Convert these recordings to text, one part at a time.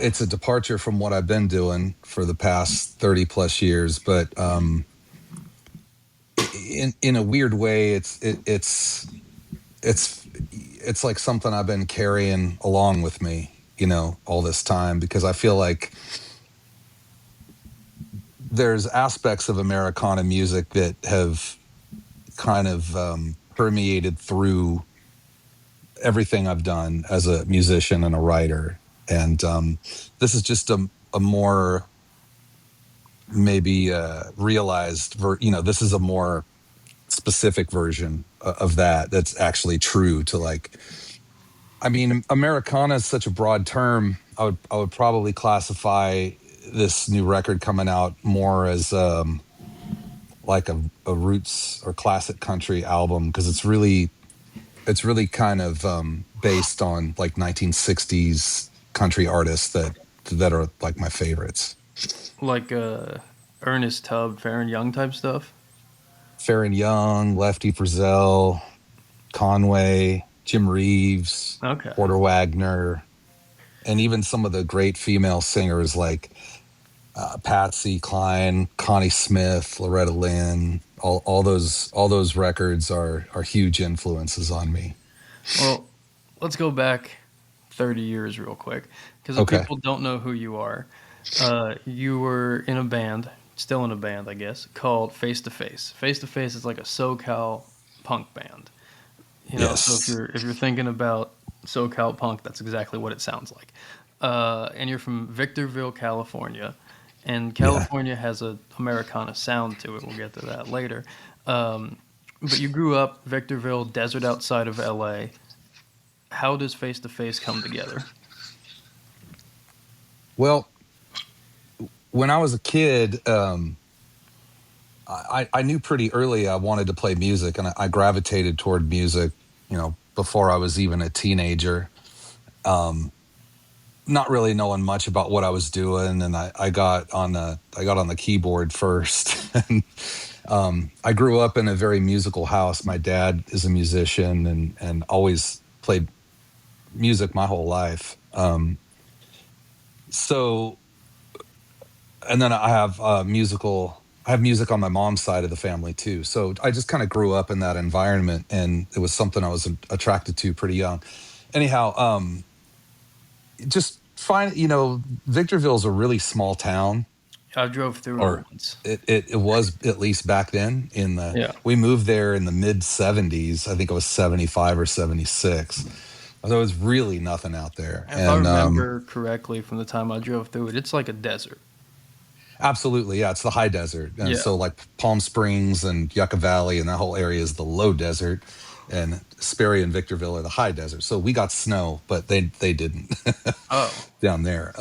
it's a departure from what I've been doing for the past 30 plus years, but in a weird way, it's it's like something I've been carrying along with me, all this time, because I feel like there's aspects of Americana music that have kind of permeated through everything I've done as a musician and a writer. And this is just a more maybe realized, this is a more specific version of that that's actually true to, like, I mean, Americana is such a broad term. I would probably classify this new record coming out more as like a roots or classic country album, because it's really kind of based on like 1960s country artists that are like my favorites. Like Ernest Tubb, Farron Young type stuff. Farron Young, Lefty Frizzell, Conway, Jim Reeves, Okay. Porter Wagner, and even some of the great female singers like Patsy Cline, Connie Smith, Loretta Lynn. All those records are huge influences on me. Well, let's go back 30 years real quick, because if Okay. people don't know who you are, you were in a band, still in a band, I guess, called Face to Face. Face to Face is like a SoCal punk band. So if Yes. you're thinking about SoCal punk, that's exactly what it sounds like. And you're from Victorville, California, and Yeah. California has a Americana sound to it. We'll get to that later. Um, but you grew up Victorville, desert outside of LA. How does Face to Face come together? Well, when I was a kid, I knew pretty early I wanted to play music, and I gravitated toward music, before I was even a teenager. Um, Not really knowing much about what I was doing, and I got on the keyboard first. And I grew up in a very musical house. My dad is a musician and always played music my whole life. So, and then I have music on my mom's side of the family too. So I just kind of grew up in that environment, and it was something I was attracted to pretty young. Anyhow, just find, Victorville's a really small town, I drove through it or once. it was, at least back then. Yeah. We moved there in the mid 70s. I think it was 75 or 76. So it was really nothing out there. If I And remember correctly from the time I drove through it, it's like a desert. absolutely, yeah, it's the high desert. And Yeah. so like Palm Springs and Yucca Valley and that whole area is the low desert, and Sperry and Victorville are the high desert. So we got snow, but they didn't Oh, down there.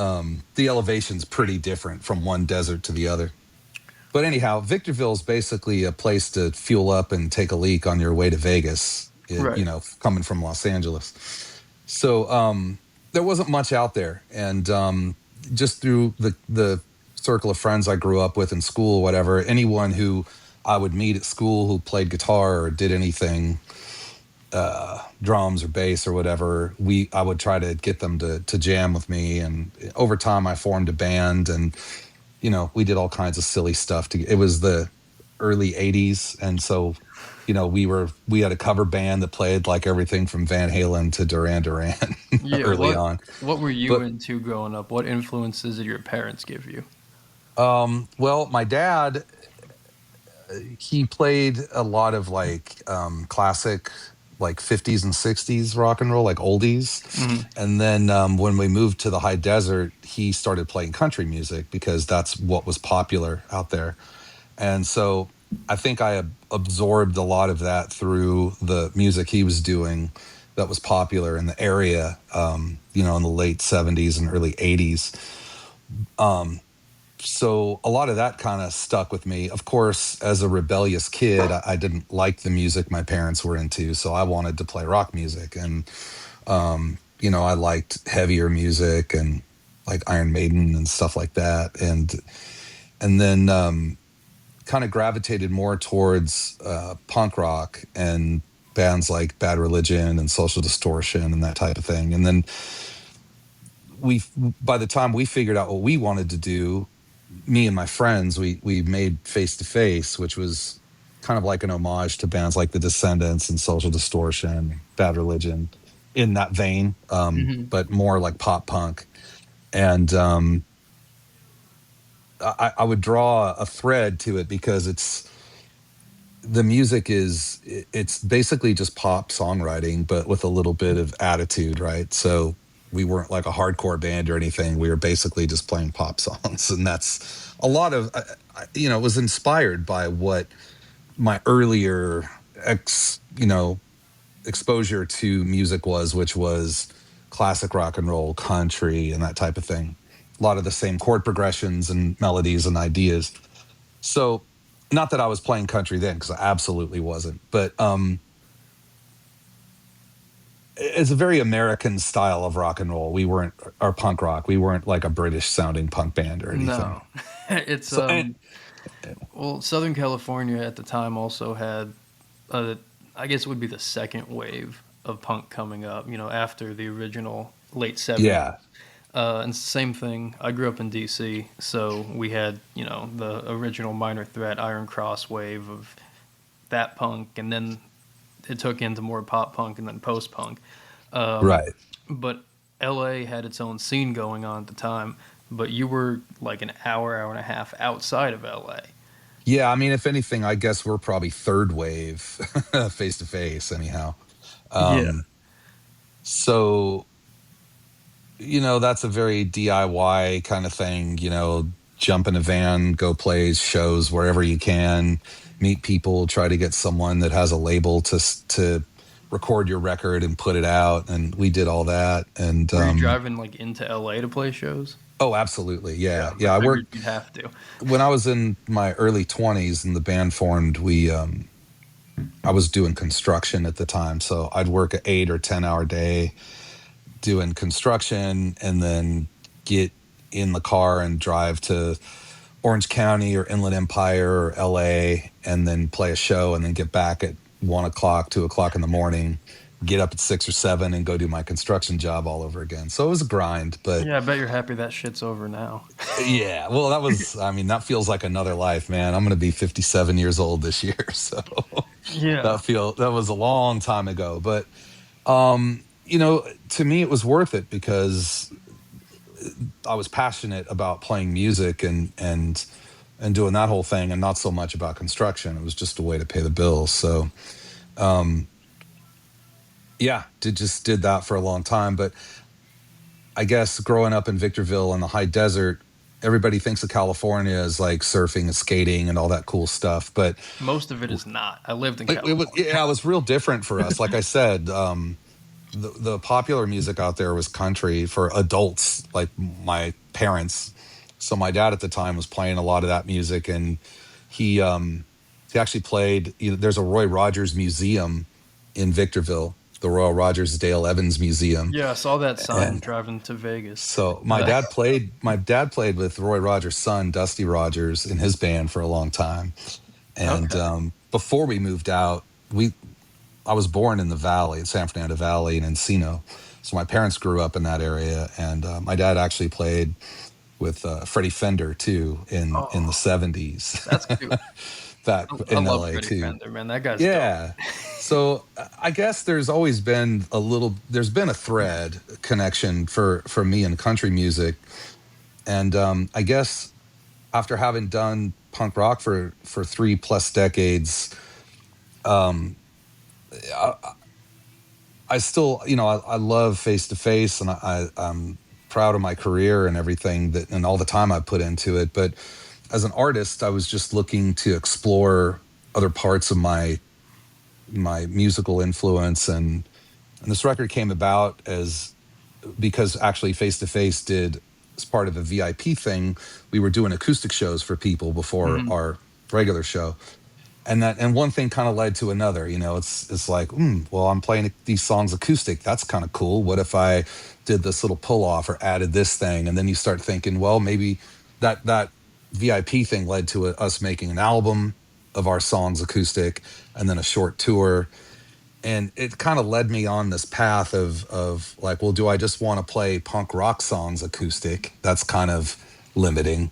The elevation's pretty different from one desert to the other. But anyhow, Victorville is basically a place to fuel up and take a leak on your way to Vegas, right. coming from Los Angeles. So there wasn't much out there. And just through the circle of friends I grew up with in school, whatever, anyone who I would meet at school who played guitar or did anything, drums or bass or whatever, I would try to get them to jam with me. And over time, I formed a band, and we did all kinds of silly stuff. It was the early '80s, and so we had a cover band that played like everything from Van Halen to Duran Duran Yeah. early What on. What were you But into growing up? What influences did your parents give you? well, my dad, he played a lot of like classic, like 50s and 60s rock and roll, like oldies. Hmm. And then when we moved to the high desert, he started playing country music because that's what was popular out there. And so I think I absorbed a lot of that through the music he was doing that was popular in the area, in the late 70s and early 80s. Um, so a lot of that kind of stuck with me. Of course, as a rebellious kid, I didn't like the music my parents were into, so I wanted to play rock music. And, I liked heavier music and like Iron Maiden and stuff like that. And then kind of gravitated more towards punk rock and bands like Bad Religion and Social Distortion and that type of thing. And then we by the time we figured out what we wanted to do, me and my friends, we made Face to Face, which was kind of like an homage to bands like The Descendants and Social Distortion, Bad Religion, in that vein, Hmm. but more like pop punk. And I would draw a thread to it because the music it's basically just pop songwriting, but with a little bit of attitude, right? So we weren't like a hardcore band or anything. We were basically just playing pop songs, and that's a lot of it was inspired by what my earlier exposure to music was, which was classic rock and roll, country, and that type of thing. A lot of the same chord progressions and melodies and ideas. So, not that I was playing country then, because I absolutely wasn't, but it's a very American style of rock and roll. We weren't, or punk rock. We weren't like a British sounding punk band or anything. No, it's So, well, Southern California at the time also had, I guess it would be the second wave of punk coming up. After the original late '70s. yeah, And it's the same thing. I grew up in D.C., so we had the original Minor Threat, Iron Cross wave of that punk, and then it took into more pop punk and then post punk. right. But L.A. had its own scene going on at the time. But you were like an hour and a half outside of L.A. Yeah, I mean, if anything, I guess we're probably third wave Face to Face, anyhow. Yeah. Um, so that's a very DIY kind of thing, jump in a van, go play shows wherever you can, meet people, try to get someone that has a label to record your record and put it out. And we did all that. And Were you driving like into L.A. to play shows? oh, absolutely. Yeah, Yeah. I Yeah. I figured worked you'd have to. when I was in my early 20s and the band formed. I was doing construction at the time. So I'd work an 8 or 10 hour day doing construction and then get in the car and drive to Orange County or Inland Empire or LA and then play a show and then get back at 1 o'clock, 2 o'clock in the morning, get up at 6 or 7 and go do my construction job all over again. So it was a grind, but Yeah, I bet you're happy that shit's over now. yeah, well, that feels like another life, man. I'm going to be 57 years old this year. So Yeah. that was a long time ago, but to me, it was worth it because I was passionate about playing music and doing that whole thing, and not so much about construction. It was just a way to pay the bills. So, yeah, did that for a long time. But I guess growing up in Victorville in the high desert, everybody thinks of California as like surfing and skating and all that cool stuff. But Most of it is not. I lived in it was, California. yeah, it was real different for us. Like I said, the popular music out there was country for adults like my parents. So my dad at the time was playing a lot of that music, and he actually played. There's a Roy Rogers museum in Victorville, the Royal Rogers Dale Evans Museum, Yeah, I saw that sign and driving to Vegas. so my Uh, dad played. My dad played with Roy Rogers' son, Dusty Rogers, in his band for a long time. And okay. before we moved out, I was born in the Valley, in San Fernando Valley and Encino. So my parents grew up in that area, and my dad actually played with Freddie Fender too in the Oh, '70s, that's cool. back I in love LA Freddie too. Fender, man. That guy's dope. Yeah. So I guess there's been a thread connection for me in country music, and I guess after having done punk rock for 3+ decades, um, I still, I love Face to Face, and I'm proud of my career and everything that and all the time I put into it. But as an artist, I was just looking to explore other parts of my musical influence, and this record came about as because actually Face to Face did as part of a VIP thing. We were doing acoustic shows for people before Hmm. our regular show, and one thing kind of led to another. It's like, well, I'm playing these songs acoustic, that's kind of cool. What if I did this little pull off or added this thing? And then you start thinking, well, maybe that VIP thing led to us making an album of our songs acoustic, and then a short tour. and it kind of led me on this path of like, well, do I just want to play punk rock songs acoustic? That's kind of limiting.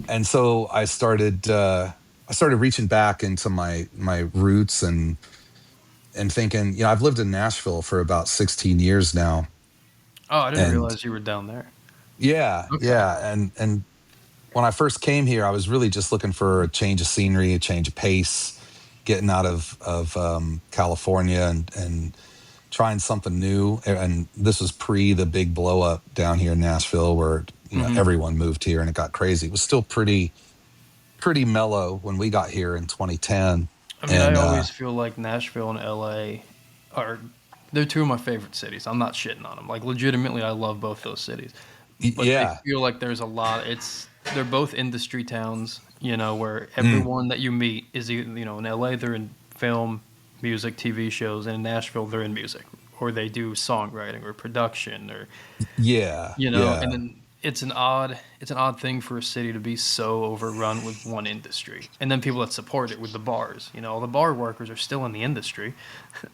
And so I started reaching back into my roots and thinking, I've lived in Nashville for about 16 years now. Oh, I didn't And realize you were down there. yeah, Okay. yeah. And when I first came here, I was really just looking for a change of scenery, a change of pace, getting out of California and trying something new. And this was pre the big blow up down here in Nashville, where Hmm. everyone moved here and it got crazy. It was still pretty mellow when we got here in 2010. I mean, I And always feel like Nashville and LA are they're two of my favorite cities. I'm not shitting on them. Like legitimately, I love both those cities, but they yeah, feel like there's a lot. They're both industry towns, where mm, everyone that you meet is in LA they're in film, music, TV shows, and in Nashville they're in music or they do songwriting or production or yeah, and yeah, then it's an odd thing for a city to be so overrun with one industry, and then people that support it with the bars. All the bar workers are still in the industry,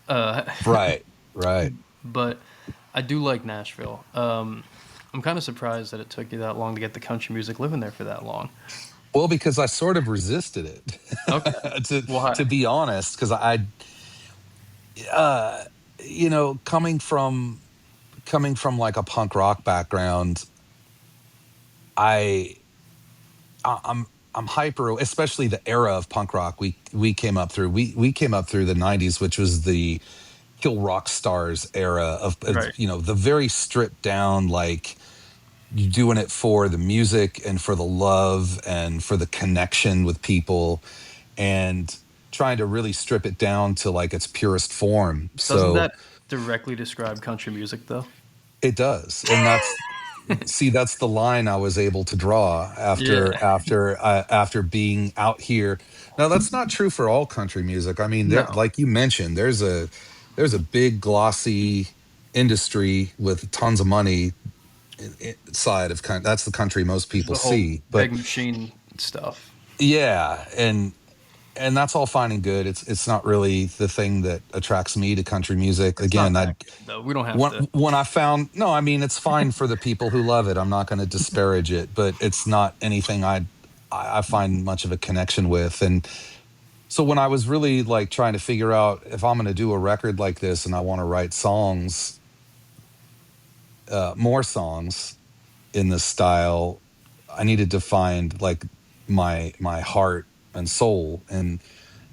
uh, right, right. but I do like Nashville. I'm kind of surprised that it took you that long to get the country music living there for that long. Well, because I sort of resisted Okay, it, to why? be honest, because uh, coming from like a punk rock background, I I'm hyper, especially the era of punk rock we came up through. We came up through the '90s, which was the Kill Rock Stars era Right. the very stripped down, like you doing it for the music and for the love and for the connection with people, and trying to really strip it down to like its purest form. Doesn't So that directly describe country music though? it does, and that's the line I was able to draw after Yeah. after being out here. Now that's not true for all country music. I mean, there, No. like you mentioned, there's a big glossy industry with tons of money side of that's the country most Just people the whole see. But big machine stuff. yeah, and that's all fine and good. It's not really the thing that attracts me to country music. It's not Again, I that good though. We don't have when to. when I found no, I mean it's fine for the people who love it. I'm not going to disparage it, but it's not anything I find much of a connection with. And so when I was really like trying to figure out if I'm going to do a record like this and I want to write songs, more songs in this style, I needed to find like my heart and soul.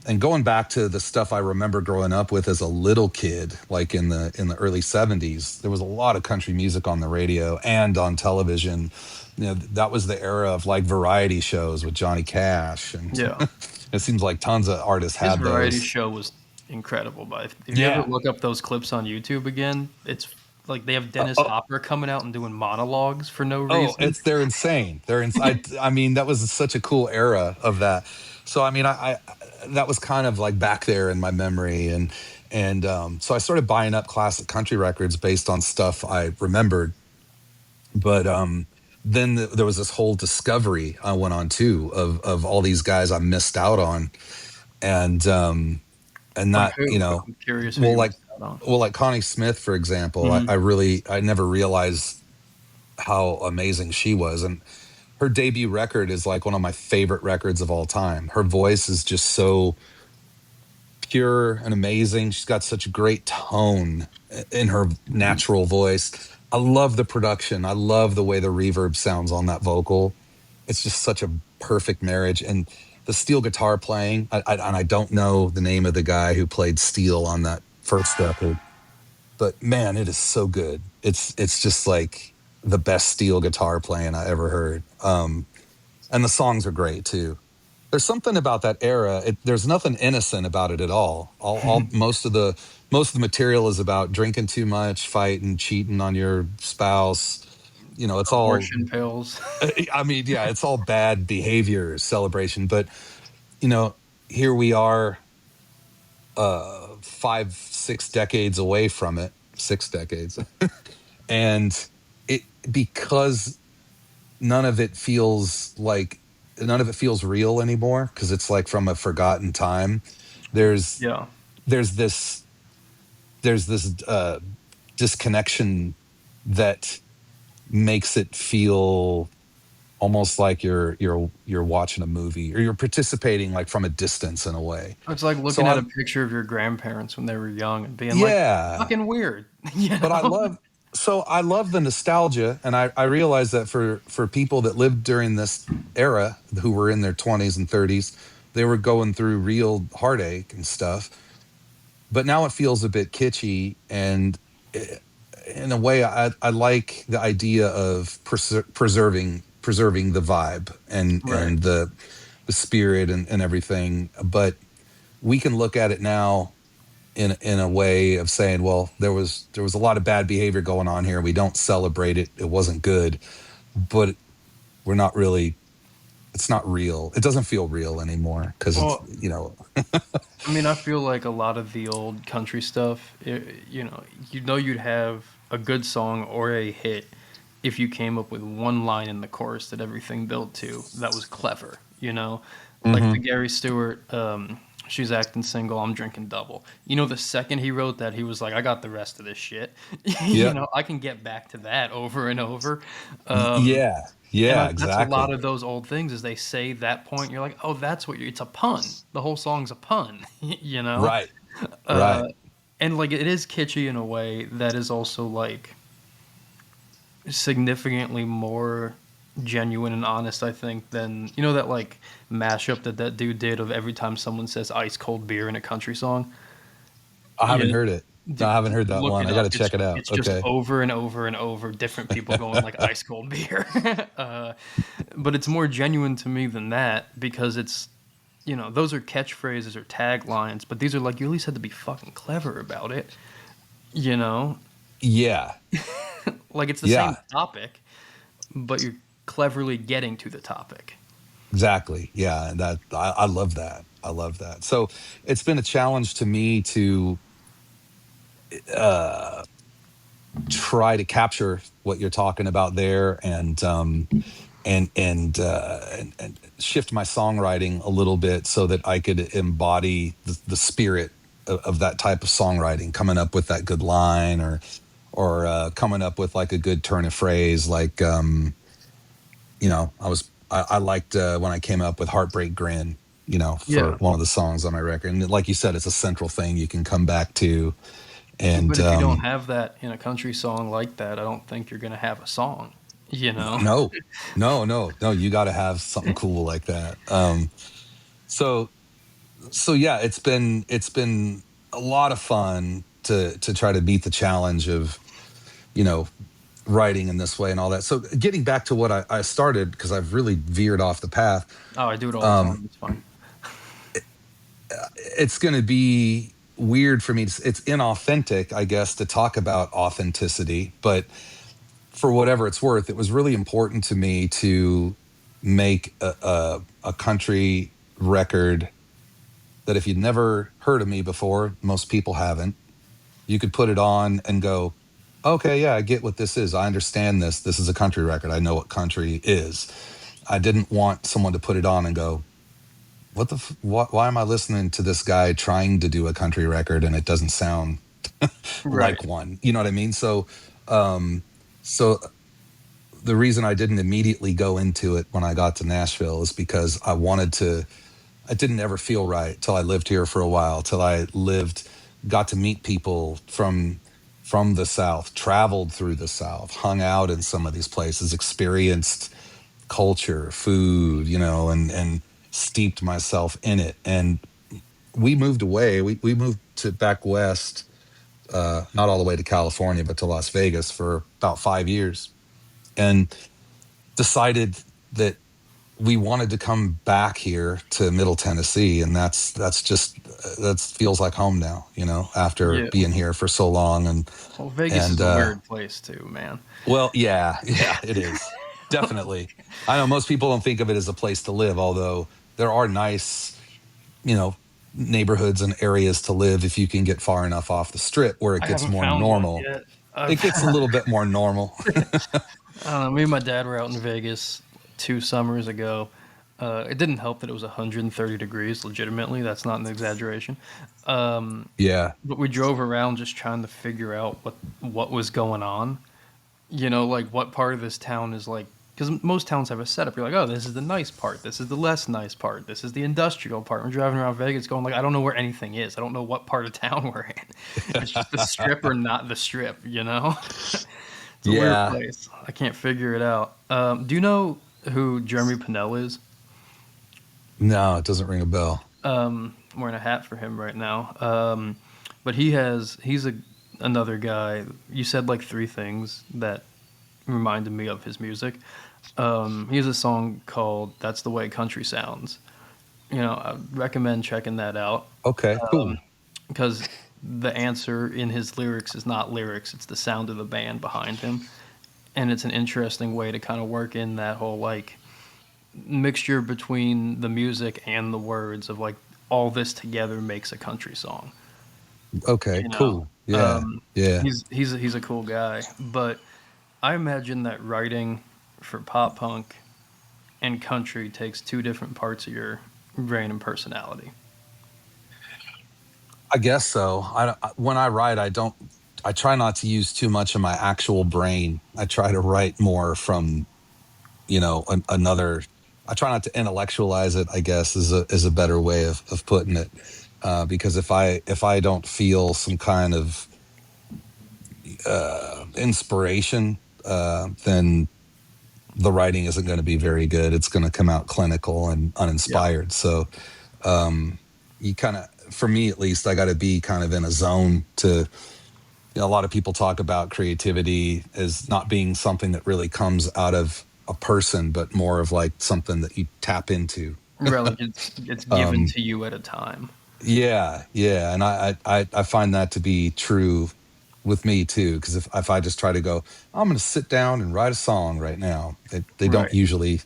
And going back to the stuff I remember growing up with as a little kid, like in the early '70s, there was a lot of country music on the radio and on television. That was the era of like variety shows with Johnny Cash, and Yeah. it seems like tons of artists His had variety those. show was incredible, but if you ever Yeah. look up those clips on YouTube again, it's like they have Dennis Oh, Hopper coming out and doing monologues for no oh, reason. they're insane. I mean, that was such a cool era of that. So I mean, that was kind of like back there in my memory, and so I started buying up classic country records based on stuff I remembered. But then there was this whole discovery I went on too of all these guys I missed out on, and Like not who? I'm curious who well you like missed out on. Connie Smith, for example. I, Hmm. I really I never realized how amazing she was. And her debut record is like one of my favorite records of all time. Her voice is just so pure and amazing. She's got such a great tone in her natural voice. I love the production. I love the way the reverb sounds on that vocal. It's just such a perfect marriage. And the steel guitar playing, and I don't know the name of the guy who played steel on that first record, but man, it is so good. It's just like the best steel guitar playing I ever heard. And the songs are great too. There's something about that era. There's nothing innocent about it at all. All most of the material is about drinking too much, fighting, cheating on your spouse. It's all. Abortion pills. I mean, yeah, it's all bad behavior celebration. But you know, here we are, 5, 6 decades away from it. 6 decades, and it because none of it feels real anymore because it's like from a forgotten time. there's Yeah. there's this. there's this disconnection that makes it feel almost like you're watching a movie, or you're participating like from a distance in a way. It's like So looking at a I'm picture of your grandparents when they were young and being like, yeah, fucking weird, you but I know? love so I love the nostalgia, and I realize that for people that lived during this era, who were in their 20s and 30s, they were going through real heartache and stuff. But now it feels a bit kitschy, and eh, in a way, I like the idea of preserving the vibe Right. and the spirit and everything. But we can look at it now in a way of saying, well, there was a lot of bad behavior going on here. We don't celebrate it. It wasn't good, but we're not really. It's not real. It doesn't feel real anymore because it's Well, I mean, I feel like a lot of the old country stuff, you know, you'd have a good song or a hit if you came up with one line in the chorus that everything built to that was clever, you know? Like the Mhm. Gary Stewart, she's acting single, I'm drinking double. You know, the second he wrote that, he was like, I got the rest of this shit. You Yeah, know, I can get back to that over and over. Um, yeah, and yeah, that's a lot exactly. of those old things is they say that point, you're like, oh, that's what it's a pun. The whole song's a pun, you know? Right, Uh, right. and like it is kitschy in a way that is also like significantly more genuine and honest, I think, than you know that like mashup that that dude did of every time someone says ice cold beer in a country song. I Yeah, haven't heard it. No, I dude, haven't heard that look one. it I got up. to check it out. It's just Okay. over and over and over different people going like ice cold beer. uh, but it's more genuine to me than that because it's you know those are catchphrases or taglines, but these are like you at least had to be fucking clever about it. You know, Yeah, like it's the same yeah, topic, but you're cleverly getting to the topic. exactly. Yeah, and that I love that. I love that. So it's been a challenge to me to uh, try to capture what you're talking about there, and shift my songwriting a little bit so that I could embody the spirit of that type of songwriting, coming up with that good line, or coming up with like a good turn of phrase, like I liked when I came up with Heartbreak Grin, for Yeah, one of the songs on my record, and like you said, it's a central thing you can come back to. but And if you don't have that in a country song like that, I don't think you're gonna have a song. You know? no, no, you got to have something cool like that. So yeah, it's been a lot of fun to try to meet the challenge of you know writing in this way and all that. So getting back to what I started, because I've really veered off the path. Oh, I do it all the um time. It's fine. it's going to be weird for me it's inauthentic, I guess, to talk about authenticity, but for whatever it's worth, it was really important to me to make a country record that if you'd never heard of me before, most people haven't, you could put it on and go, okay, yeah, I get what this is. I understand this. This is a country record. I know what country is. I didn't want someone to put it on and go, why am I listening to this guy trying to do a country record and it doesn't sound Right. like one? You know what I mean? Um, so the reason I didn't immediately go into it when I got to Nashville is because I didn't ever feel right till I lived here for a while, till I got to meet people from the South, traveled through the South, hung out in some of these places, experienced culture, food, and steeped myself in it. And we moved away. We moved to back west, not all the way to California, but to Las Vegas for about 5 years, and decided that we wanted to come back here to Middle Tennessee, and that's just that feels like home now. After Yeah. being here for so long, and Well, Vegas and is a weird place too, man. well, yeah, yeah, it is definitely. I know most people don't think of it as a place to live, although there are nice, you know, neighborhoods and areas to live if you can get far enough off the strip where it I gets haven't more found one normal. yet. It gets a little bit more normal. Me and my dad were out in Vegas 2 summers ago. It didn't help that it was 130 degrees. Legitimately, that's not an exaggeration. Um, Yeah. but we drove around just trying to figure out what was going on. Like what part of this town is like, because most towns have a setup. You're like, oh, this is the nice part. This is the less nice part. This is the industrial part. We're driving around Vegas, going like, I don't know where anything is. I don't know what part of town we're in. It's just the strip or not the strip. It's a weird Yeah. place. I can't figure it out. Do you know who Jeremy Pinnell is? No, it doesn't ring a bell. I'm wearing a hat for him right now. But he's another guy. You said like three things that reminded me of his music. He has a song called "That's the Way Country Sounds." I recommend checking that out Okay, cool. because the answer in his lyrics is not lyrics; it's the sound of the band behind him, and it's an interesting way to kind of work in that whole like mixture between the music and the words of like all this together makes a country song. Okay, You know, cool. Yeah. um, Yeah. he's a cool guy, but I imagine that writing for pop punk and country takes two different parts of your brain and personality. I guess so. When I write, I try not to use too much of my actual brain. I try to write more from, another. I try not to intellectualize it, I guess is a better way of putting it. Because if I don't feel some kind of inspiration, then the writing isn't going to be very good. It's going to come out clinical and Yeah, uninspired. So you kind of, for me at least, I got to be kind of in a zone to. A lot of people talk about creativity as not being something that really comes out of a person, but more of like something that you tap into. really, it's given Um, to you at a time. yeah, yeah, and I find that to be true with me too. Because if I just try to go, I'm going to sit down and write a song right now, they don't Right. usually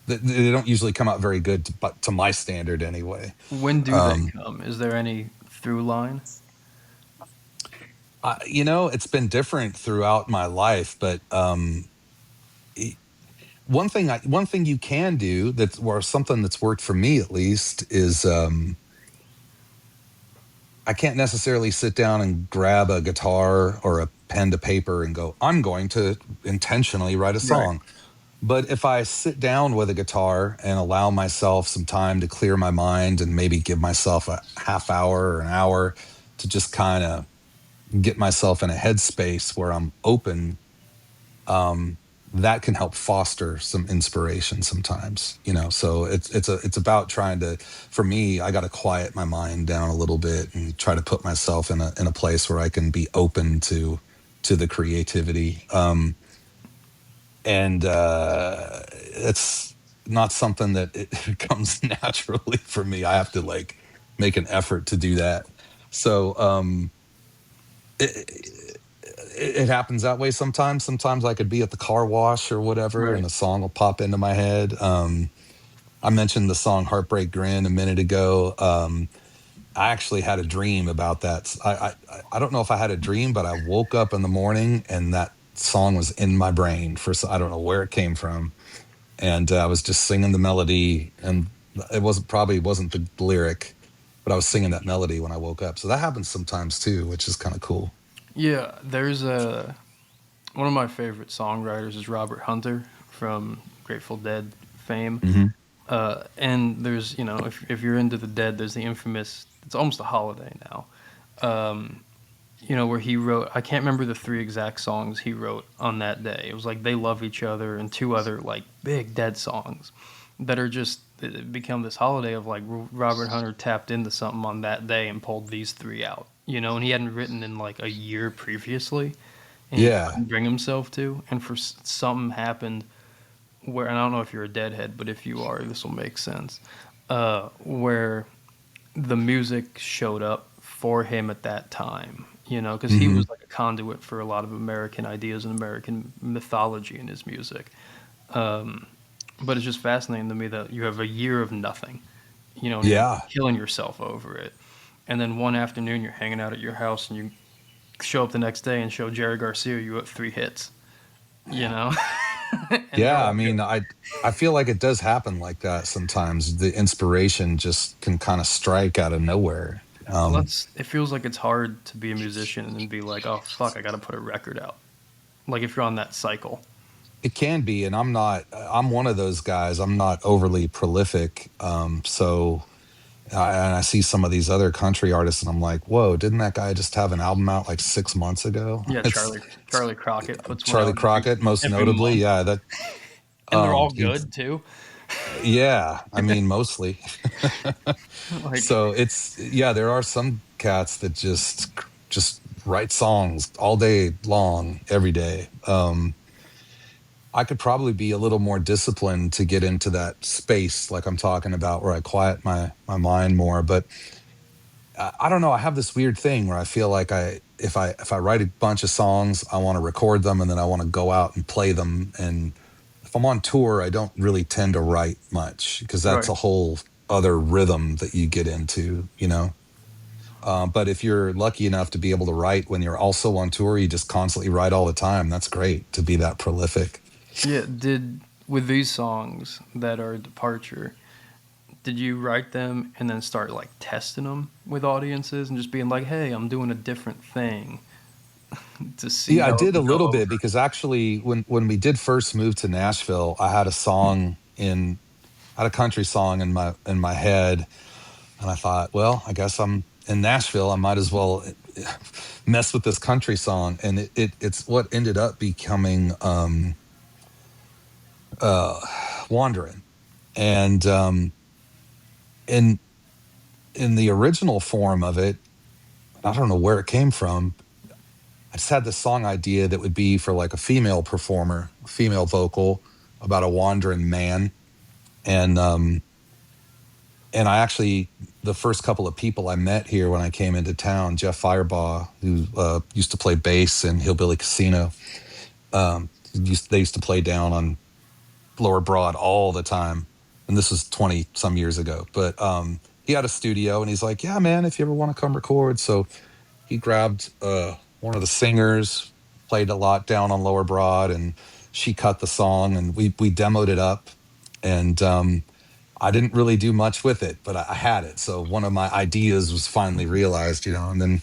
they don't usually come out very good, but to my standard anyway. When do they Um, come? Is there any through line? it's been different throughout my life, but one thing you can do that's or something that's worked for me at least is I can't necessarily sit down and grab a guitar or a pen to paper and go, I'm going to intentionally write a Right. song. But if I sit down with a guitar and allow myself some time to clear my mind and maybe give myself a half hour or an hour to just kind of get myself in a headspace where I'm open, um, that can help foster some inspiration sometimes. So it's about trying to, for me, I got to quiet my mind down a little bit and try to put myself in a place where I can be open to the creativity. And it's not something that it comes naturally for me. I have to like make an effort to do that. So it happens that way sometimes. Sometimes I could be at the car wash or whatever, Right. and a song will pop into my head. I mentioned the song "Heartbreak Grin" a minute ago. I actually had a dream about that. I don't know if I had a dream, but I woke up in the morning and that song was in my brain I don't know where it came from, and I was just singing the melody, and it wasn't the lyric, but I was singing that melody when I woke up. So that happens sometimes too, which is kind of cool. Yeah, there's a one of my favorite songwriters is Robert Hunter from Grateful Dead fame. Hmm. And there's, if you're into the Dead, there's the infamous, it's almost a holiday now, where he wrote, I can't remember the three exact songs he wrote on that day. It was like They Love Each Other and two other like big Dead songs that are just, it become this holiday of like Robert Hunter tapped into something on that day and pulled these three out, and he hadn't written in like a year previously and he Yeah. couldn't bring himself to. And for something happened where, and I don't know if you're a Deadhead, but if you are, this will make sense. Where the music showed up for him at that time, because he Hmm. was like a conduit for a lot of American ideas and American mythology in his music. Um, but it's just fascinating to me that you have a year of nothing, and you're Yeah. killing yourself over it. And then one afternoon, you're hanging out at your house and you show up the next day and show Jerry Garcia you have three hits, you know? and they're Yeah, I all mean, good. I feel like it does happen like that sometimes. The inspiration just can kind of strike out of nowhere. Well, that's it feels like it's hard to be a musician and be like, oh fuck, I got to put a record out. Like if you're on that cycle. It can be, and I'm not. I'm one of those guys. I'm not overly prolific. And I see some of these other country artists, and I'm like, whoa, didn't that guy just have an album out like 6 months ago? Yeah, It's Charlie Crockett puts one Charlie out Crockett, most every notably. month, Yeah, that. and they're all He. good too. Yeah, I mean, mostly. Like, So it's yeah, there are some cats that just write songs all day long, every day. I could probably be a little more disciplined to get into that space, like I'm talking about, where I quiet my mind more. But I don't know. I have this weird thing where I feel like if I write a bunch of songs, I want to record them and then I want to go out and play them. And if I'm on tour, I don't really tend to write much because that's right. a whole other rhythm that you get into, you know. But if you're lucky enough to be able to write when you're also on tour, you just constantly write all the time. That's great to be that prolific. Yeah, did with these songs that are Departure, did you write them and then start like testing them with audiences and just being like, "Hey, I'm doing a different thing," to see Yeah, I how it did a would go little bit over? because actually, when we did first move to Nashville, I had a song in, I had a country song in my head, and I thought, well, I guess I'm in Nashville. I might as well mess with this country song, and it's what ended up becoming uh, "Wandering," and in in the original form of it, I don't know where it came from. I just had this song idea that would be for like a female performer, female vocal about a wandering man. And I actually, the first couple of people I met here when I came into town, Jeff Firebaugh, who used to play bass in Hillbilly Casino, they used to play down on Lower Broad all the time. And this was 20 some years ago. But he had a studio and he's like, yeah, man, if you ever want to come record. So he grabbed one of the singers, played a lot down on Lower Broad, and she cut the song, and we demoed it up, and I didn't really do much with it, but I had it. So one of my ideas was finally realized, you know, and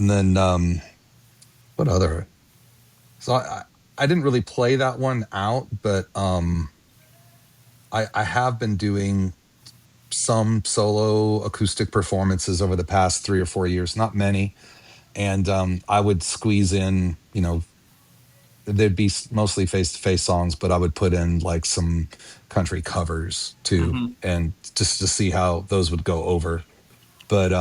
then what other? So I didn't really play that one out, but I have been doing some solo acoustic performances over the past 3 or 4 years, not many, and I would squeeze in, you know, they'd be mostly face to face songs, but I would put in like some country covers too, Hmm. and just to see how those would go over. But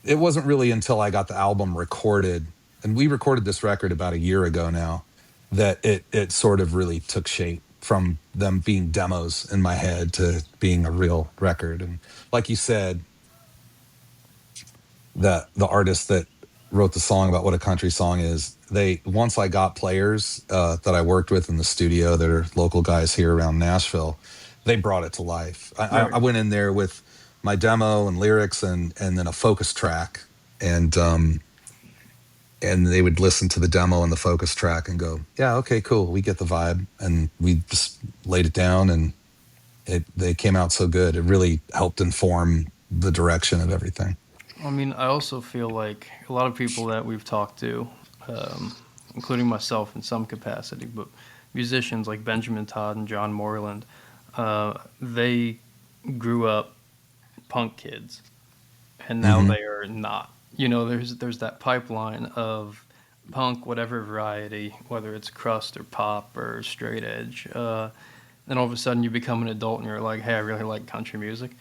it wasn't really until I got the album recorded, and we recorded this record about a year ago now, that it sort of really took shape from them being demos in my head to being a real record. And like you said, that the artist that wrote the song about what a country song is, they once I got players that I worked with in the studio that are local guys here around Nashville, they brought it to life. I Right. went in there with my demo and lyrics and then a focus track, and they would listen to the demo and the focus track and go, yeah, okay, cool, we get the vibe, and we just laid it down, and they came out so good. It really helped inform the direction of everything. I mean, I also feel like a lot of people that we've talked to, um, including myself in some capacity, but musicians like Benjamin Todd and John Moreland, they grew up punk kids, and now Hmm. they are not. You know, there's that pipeline of punk, whatever variety, whether it's crust or pop or straight edge. Then all of a sudden you become an adult and you're like, hey, I really like country music.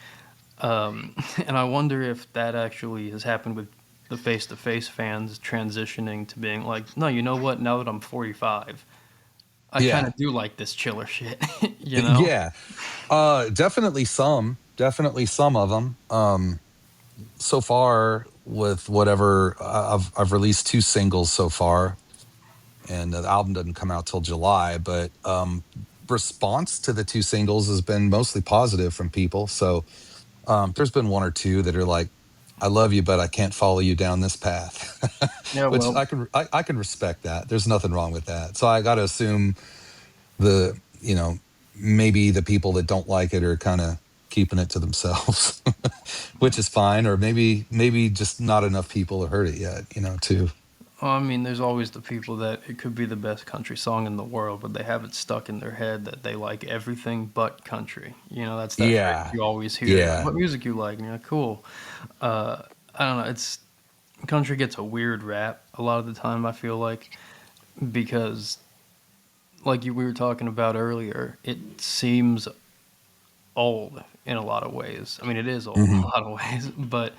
And I wonder if that actually has happened with the face to face fans transitioning to being like, no, you know what? Now that I'm 45, I kind Yeah. of do like this chiller shit, you know? Yeah, definitely some of them. So far, with whatever I've released two singles so far, and the album doesn't come out till July. But response to the two singles has been mostly positive from people. So there's been one or two that are like, "I love you, but I can't follow you down this path," Yeah, which well, I can respect that. There's nothing wrong with that. So I got to assume the maybe the people that don't like it are kind of keeping it to themselves, which is fine. Or maybe just not enough people have heard it yet, too. Well, I mean, there's always the people that it could be the best country song in the world, but they have it stuck in their head that they like everything but country. That's that phrase Yeah, you always hear, like, yeah. what music you like? And you're like, cool. I don't know. It's country gets a weird rap a lot of the time, I feel like, because we were talking about earlier, it seems old in a lot of ways. I mean, it is old in a Hmm. lot of ways, but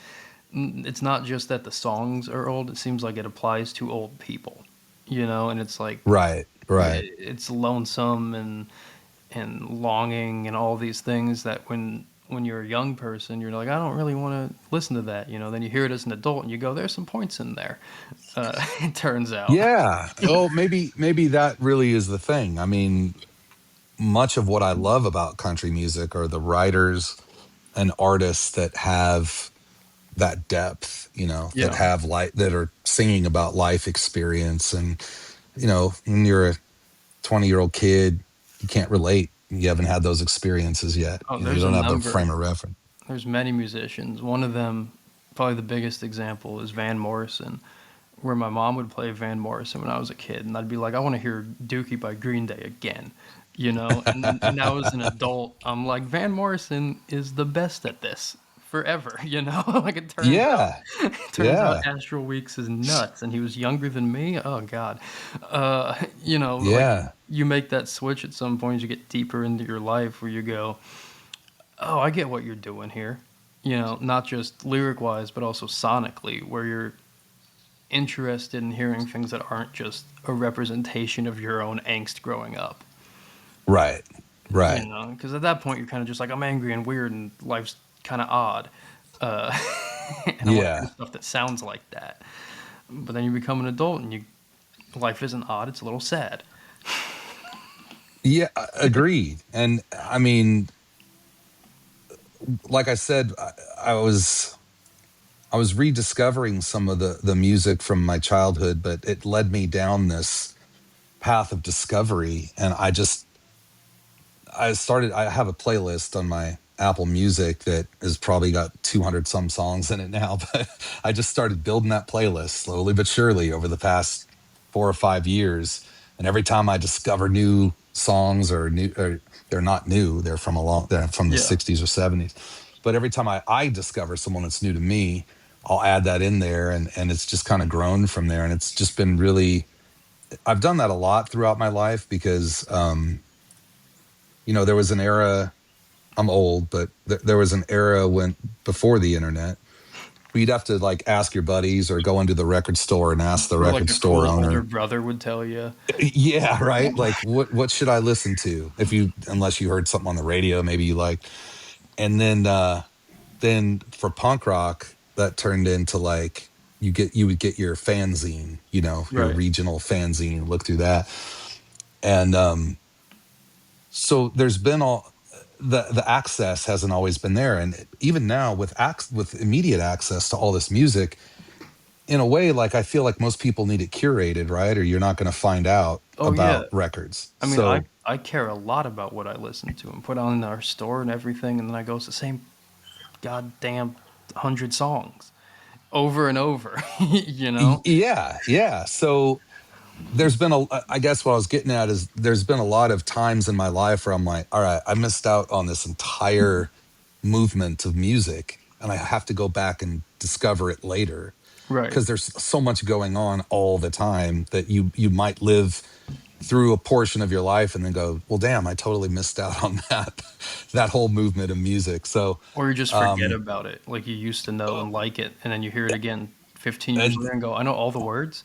it's not just that the songs are old. It seems like it applies to old people, and it's like Right, right. it's lonesome and longing and all these things that when you're a young person, you're like, I don't really want to listen to that. Then you hear it as an adult and you go, there's some points in there. It turns out. Yeah. Oh, maybe that really is the thing. I mean, much of what I love about country music are the writers and artists that have that depth, that Yeah. have that are singing about life experience. And, when you're a 20-year-old kid, you can't relate. You haven't had those experiences yet. Oh, You there's a don't have the number. frame of reference. There's many musicians. One of them, probably the biggest example, is Van Morrison, where my mom would play Van Morrison when I was a kid, and I'd be like, I want to hear Dookie by Green Day again, And then now as an adult, I'm like, Van Morrison is the best at this forever, Like Yeah. it turns out Yeah. Astral Weeks is nuts, and he was younger than me. Oh God, like Yeah. you make that switch at some point as you get deeper into your life, where you go, oh, I get what you're doing here. Not just lyric wise, but also sonically, where you're interested in hearing things that aren't just a representation of your own angst growing up. Right. Right. Because at that point you're kind of just like, I'm angry and weird and life's kind of odd, uh, and I want to Yeah. hear stuff that sounds like that. But then you become an adult and life isn't odd; it's a little sad. Yeah. Agreed. And I mean, like I said, I was rediscovering some of the music from my childhood, but it led me down this path of discovery. And I have a playlist on my Apple Music that has probably got 200 some songs in it now, but I just started building that playlist slowly but surely over the past 4 or 5 years. And every time I discover new songs, or they're not new, they're from the Yeah. 60s or 70s. But every time I discover someone that's new to me, I'll add that in there, and it's just kind of grown from there. And it's just been really, I've done that a lot throughout my life because, there was an era. I'm old, but there was an era when before the internet, where you'd have to like ask your buddies or go into the record store and ask the Or like record a store cool older owner. brother would tell you. Yeah, right. Like what should I listen to? Unless you heard something on the radio, maybe you like. And then for punk rock, that turned into like you would get your fanzine, your Right. regional fanzine, look through that. And so there's been all the access hasn't always been there. And even now with immediate access to all this music, in a way, like I feel like most people need it curated, right? Or you're not going to find out Oh yeah. about records. I mean, I So I care a lot about what I listen to and put on in our store and everything, and then I go, it's the same goddamn 100 songs over and over. you know? yeah, yeah. So there's been I guess what I was getting at is there's been a lot of times in my life where I'm like, all right, I missed out on this entire movement of music, and I have to go back and discover it later, Right. because there's so much going on all the time that you might live through a portion of your life and then go, well, damn, I totally missed out on that whole movement of music. So Or you just forget um about it, like you used to know and like it, and then you hear it again 15 years and later and go, I know all the words.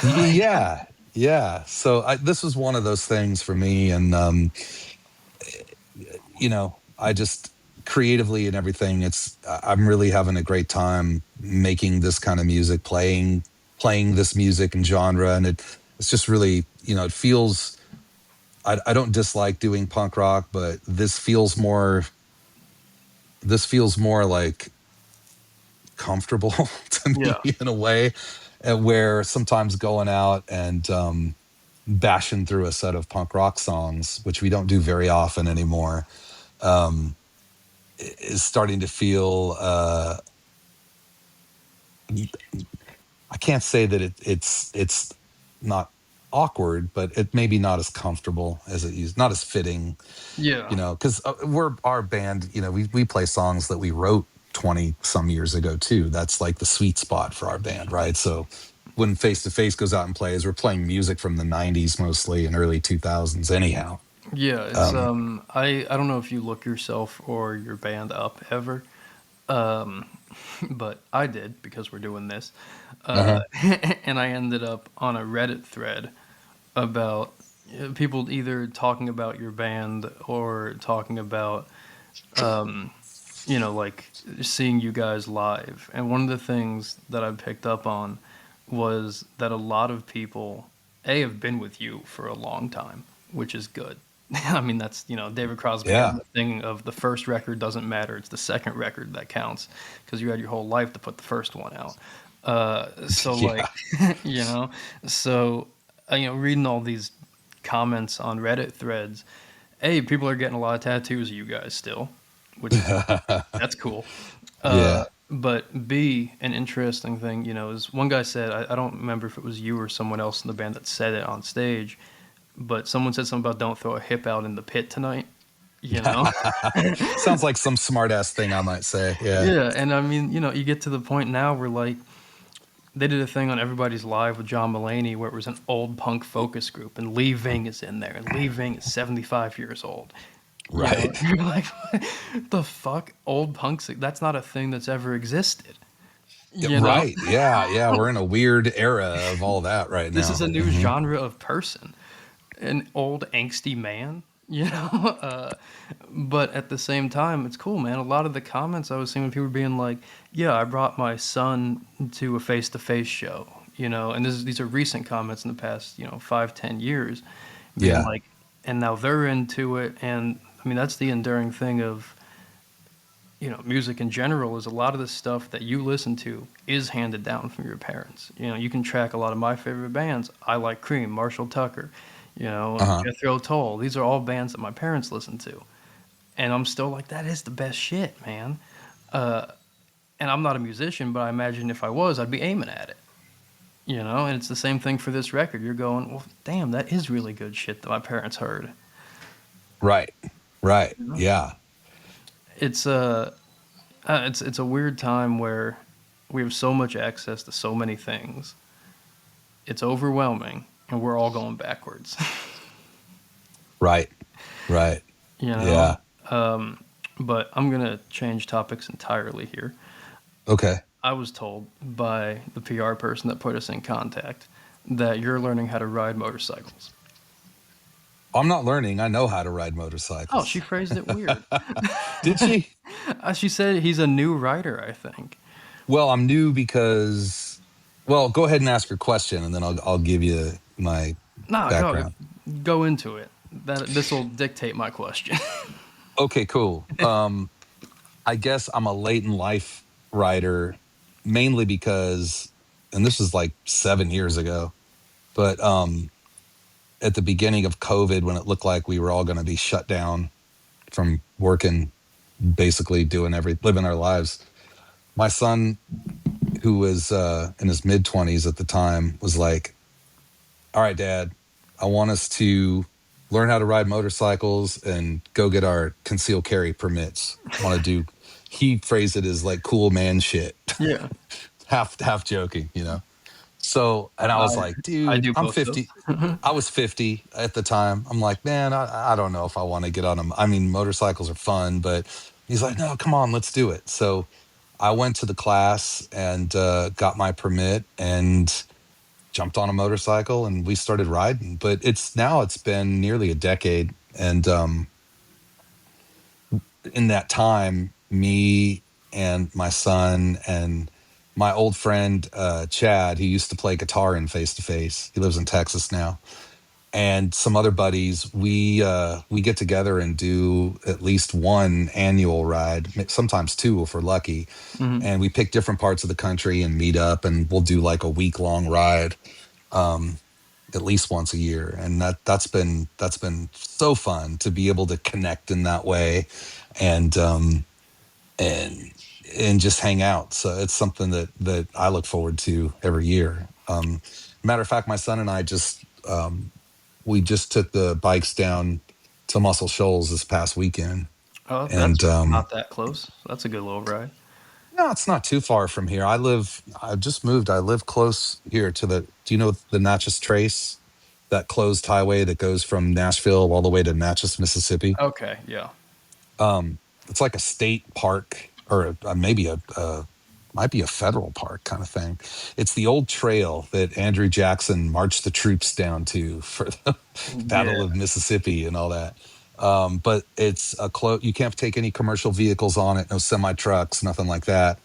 yeah, yeah. So this was one of those things for me. And I just creatively and everything, I'm really having a great time making this kind of music, playing this music and genre. And it's just really, it feels, I don't dislike doing punk rock, but this feels more like comfortable to me Yeah. in a way, where sometimes going out and bashing through a set of punk rock songs, which we don't do very often anymore, um, is starting to feel. I can't say that it's not awkward, but it maybe not as comfortable as it used, not as fitting, Yeah. because we're our band. We play songs that we wrote 20 some years ago too. That's like the sweet spot for our band, right? So when Face to Face goes out and plays, we're playing music from the 90s mostly and early 2000s anyhow. Yeah, it's um I don't know if you look yourself or your band up ever. Um but I did because we're doing this. Uh uh-huh. and I ended up on a Reddit thread about people either talking about your band or talking about um like seeing you guys live. And one of the things that I picked up on was that a lot of people have been with you for a long time, which is good. I mean, that's, David Crosby had Yeah. the thing of the first record doesn't matter, it's the second record that counts because you had your whole life to put the first one out. So like, Yeah. you know, so reading all these comments on Reddit threads, people are getting a lot of tattoos of you guys still, which is that's cool. Yeah. But B, an interesting thing, is one guy said, I don't remember if it was you or someone else in the band that said it on stage, but someone said something about don't throw a hip out in the pit tonight, you know? Sounds like some smart ass thing I might say. Yeah. Yeah, and I mean, you get to the point now where like they did a thing on Everybody's Live with John Mulaney where it was an old punk focus group and Lee Ving is in there and Lee Ving is 75 years old. Right. You're like, what the fuck? Old punks, that's not a thing that's ever existed. Yeah, You know? right. Yeah. Yeah. We're in a weird era of all that right This is now. a new Hmm. genre of person, an old angsty man, you know? But at the same time, it's cool, man. A lot of the comments I was seeing, people being like, yeah, I brought my son to a face-to-face show, and these are recent comments in the past, 5, 10 years, being Yeah. like, and now they're into it. And I mean, that's the enduring thing of, music in general is a lot of the stuff that you listen to is handed down from your parents. You can track a lot of my favorite bands. I like Cream, Marshall Tucker, Uh-huh. Jethro Tull. These are all bands that my parents listened to. And I'm still like, that is the best shit, man. Uh, and I'm not a musician, but I imagine if I was, I'd be aiming at it. And it's the same thing for this record. You're going, well, damn, that is really good shit that my parents heard. Right. Right. You know? Yeah. It's a weird time where we have so much access to so many things. It's overwhelming, and we're all going backwards. Right. Right. you know. Yeah. Um, but I'm gonna change topics entirely here. Okay. I was told by the PR person that put us in contact that you're learning how to ride motorcycles. I'm not learning. I know how to ride Oh, she motorcycles. phrased it weird. Did she? She said he's a new rider, I think. Well, I'm new because, well, go ahead and ask your question and then I'll give you my No, background. go into it. That this will dictate my question. Okay, cool. I guess I'm a late in life rider mainly because, and this is like 7 years ago, but at the beginning of COVID, when it looked like we were all going to be shut down from working, basically living our lives, my son, who was in his mid 20s at the time, was like, all right, Dad, I want us to learn how to ride motorcycles and go get our concealed carry permits. Want to do, he phrased it as like cool man shit, Yeah, half joking, So, and I was like, I dude, do I'm both 50. those. I was 50 at the time. I'm like, man, I don't know if I want to get on them. I mean, motorcycles are fun, but he's like, no, come on, let's do it. So I went to the class and got my permit and jumped on a motorcycle and we started riding. But it's been nearly a decade. And in that time, me and my son and my old friend Chad, who used to play guitar in Face to Face, he lives in Texas now, and some other buddies, we get together and do at least one annual ride, sometimes two if we're lucky, Hmm. and we pick different parts of the country and meet up, and we'll do like a week long ride. Um, at least once a year, and that's been so fun to be able to connect in that way, and and and just hang out. So it's something that I look forward to every year. Matter of fact, my son and I just we just took the bikes down to Muscle Shoals this past weekend, Oh, that's and not that close. That's a good little ride. no, it's not too far from here. I just moved. I live close here to the. Do you know the Natchez Trace, that closed highway that goes from Nashville all the way to Natchez, Mississippi? Okay, yeah. It's like a state park, or maybe might be a federal park kind of thing. It's the old trail that Andrew Jackson marched the troops down to for the Battle Yeah. of Mississippi and all that. But it's a you can't take any commercial vehicles on it, no semi trucks, nothing like that,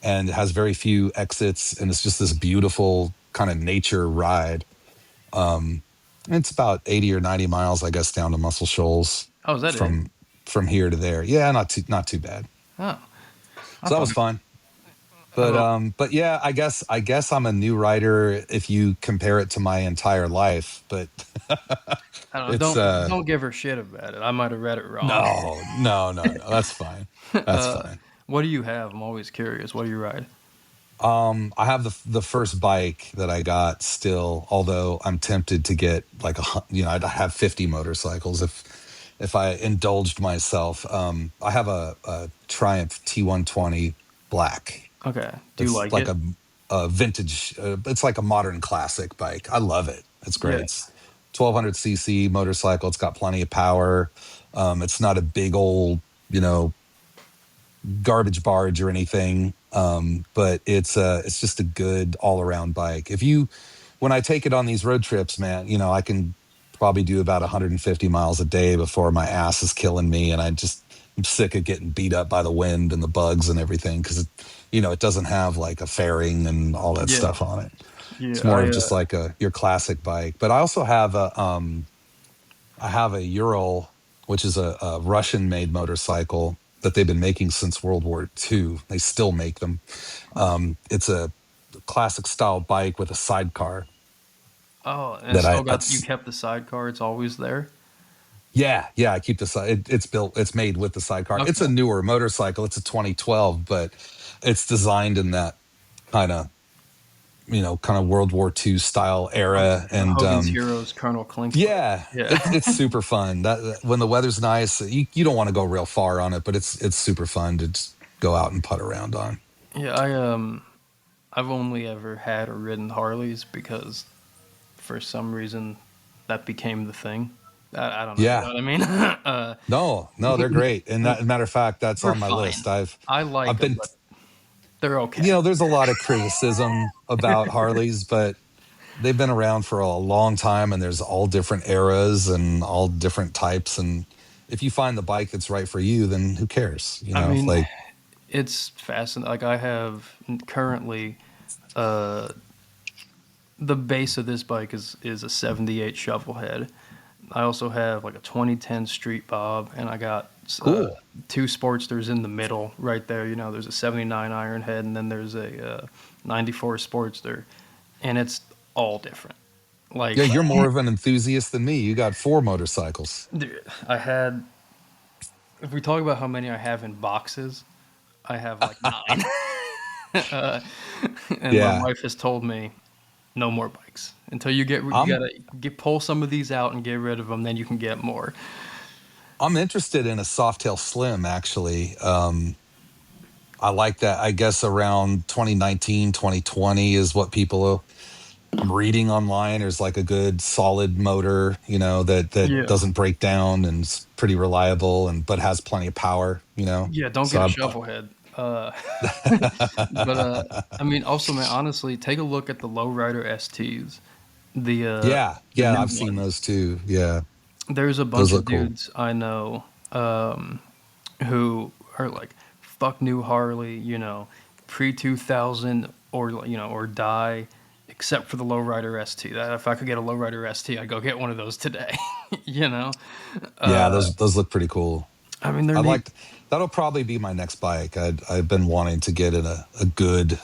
and it has very few exits, and it's just this beautiful kind of nature ride. It's about 80 or 90 miles, I guess, down to Muscle Shoals Oh, is that it? from here to there. Yeah, not too bad. Oh, I So that thought. was fun. Well, But yeah, I guess I'm a new writer if you compare it to my entire life. But I don't know. it's Don't give her shit about it. I might have read it wrong. no. That's fine. That's uh, fine. what do you have? I'm always curious. What do you ride? I have the first bike that I got still, although I'm tempted to get like I'd have 50 motorcycles if I indulged myself. I have a Triumph T120 black. Okay. Do you It's like like it? a vintage. It's like a modern classic bike. I love it. It's great. Yeah. It's 1200 cc motorcycle. It's got plenty of power. It's not a big old, you know, garbage barge or anything. But it's just a good all around bike. When I take it on these road trips, man, I can probably do about 150 miles a day before my ass is killing me, and I'm sick of getting beat up by the wind and the bugs and everything because it doesn't have like a fairing and all that Yeah. stuff on it. Yeah. It's more of just like your classic bike. But I also have I have a Ural, which is a Russian made motorcycle that they've been making since World War II. They still make them. It's a classic style bike with a sidecar Oh, and it's that still got you kept the sidecar. It's always there. yeah, I keep the side. It's made with the sidecar. It's a Okay. newer motorcycle. It's a 2012, but it's designed in that kind of World War II style era. The And Hogan's Heroes, Colonel Klinkler. yeah, Yeah. it's super fun. When the weather's nice, you don't want to go real far on it, but it's super fun to just go out and putt around on. Yeah. I've only ever had or ridden Harleys because for some reason that became the thing. I don't know. You know Yeah, what I mean? no, they're great. And matter of fact, that's They're on my fine. list. I've I like I've them, been but they're okay. there's a lot of criticism about Harleys, but they've been around for a long time, and there's all different eras and all different types. And if you find the bike that's right for you, then who cares? I mean, Like, it's fascinating. Like I have currently, uh, the base of this bike is a '78 shovel head. I also have like a 2010 Street Bob, and I got cool. two Sportsters in the middle right there. There's a '79 Iron Head, and then there's a '94 Sportster, and it's all different. Like, Yeah, you're more of an enthusiast than me. You got four motorcycles. dude, I had. If we talk about how many I have in boxes, I have like nine. uh, and my Yeah, wife has told me no more bikes until you I'm gotta pull some of these out and get rid of them. Then you can get more. I'm interested in a Softail Slim actually. I like that. I guess around 2019, 2020 is what people I'm reading online. There's like a good solid motor, that Yeah. doesn't break down and is pretty reliable and but has plenty of power. Yeah, don't So get a shovel head. But I mean, also, man, honestly, take a look at the lowrider STs, the yeah, new I've seen ones. those too. Yeah, There's a those bunch of look cool. dudes I know who are like, fuck new Harley, pre 2000 or or die, except for the lowrider ST. That if I could get a lowrider ST, I'd go get one of those today. you know, Yeah, uh, those look pretty cool. I mean, they're I neat. like that'll probably be my next bike. I've been wanting to get in a good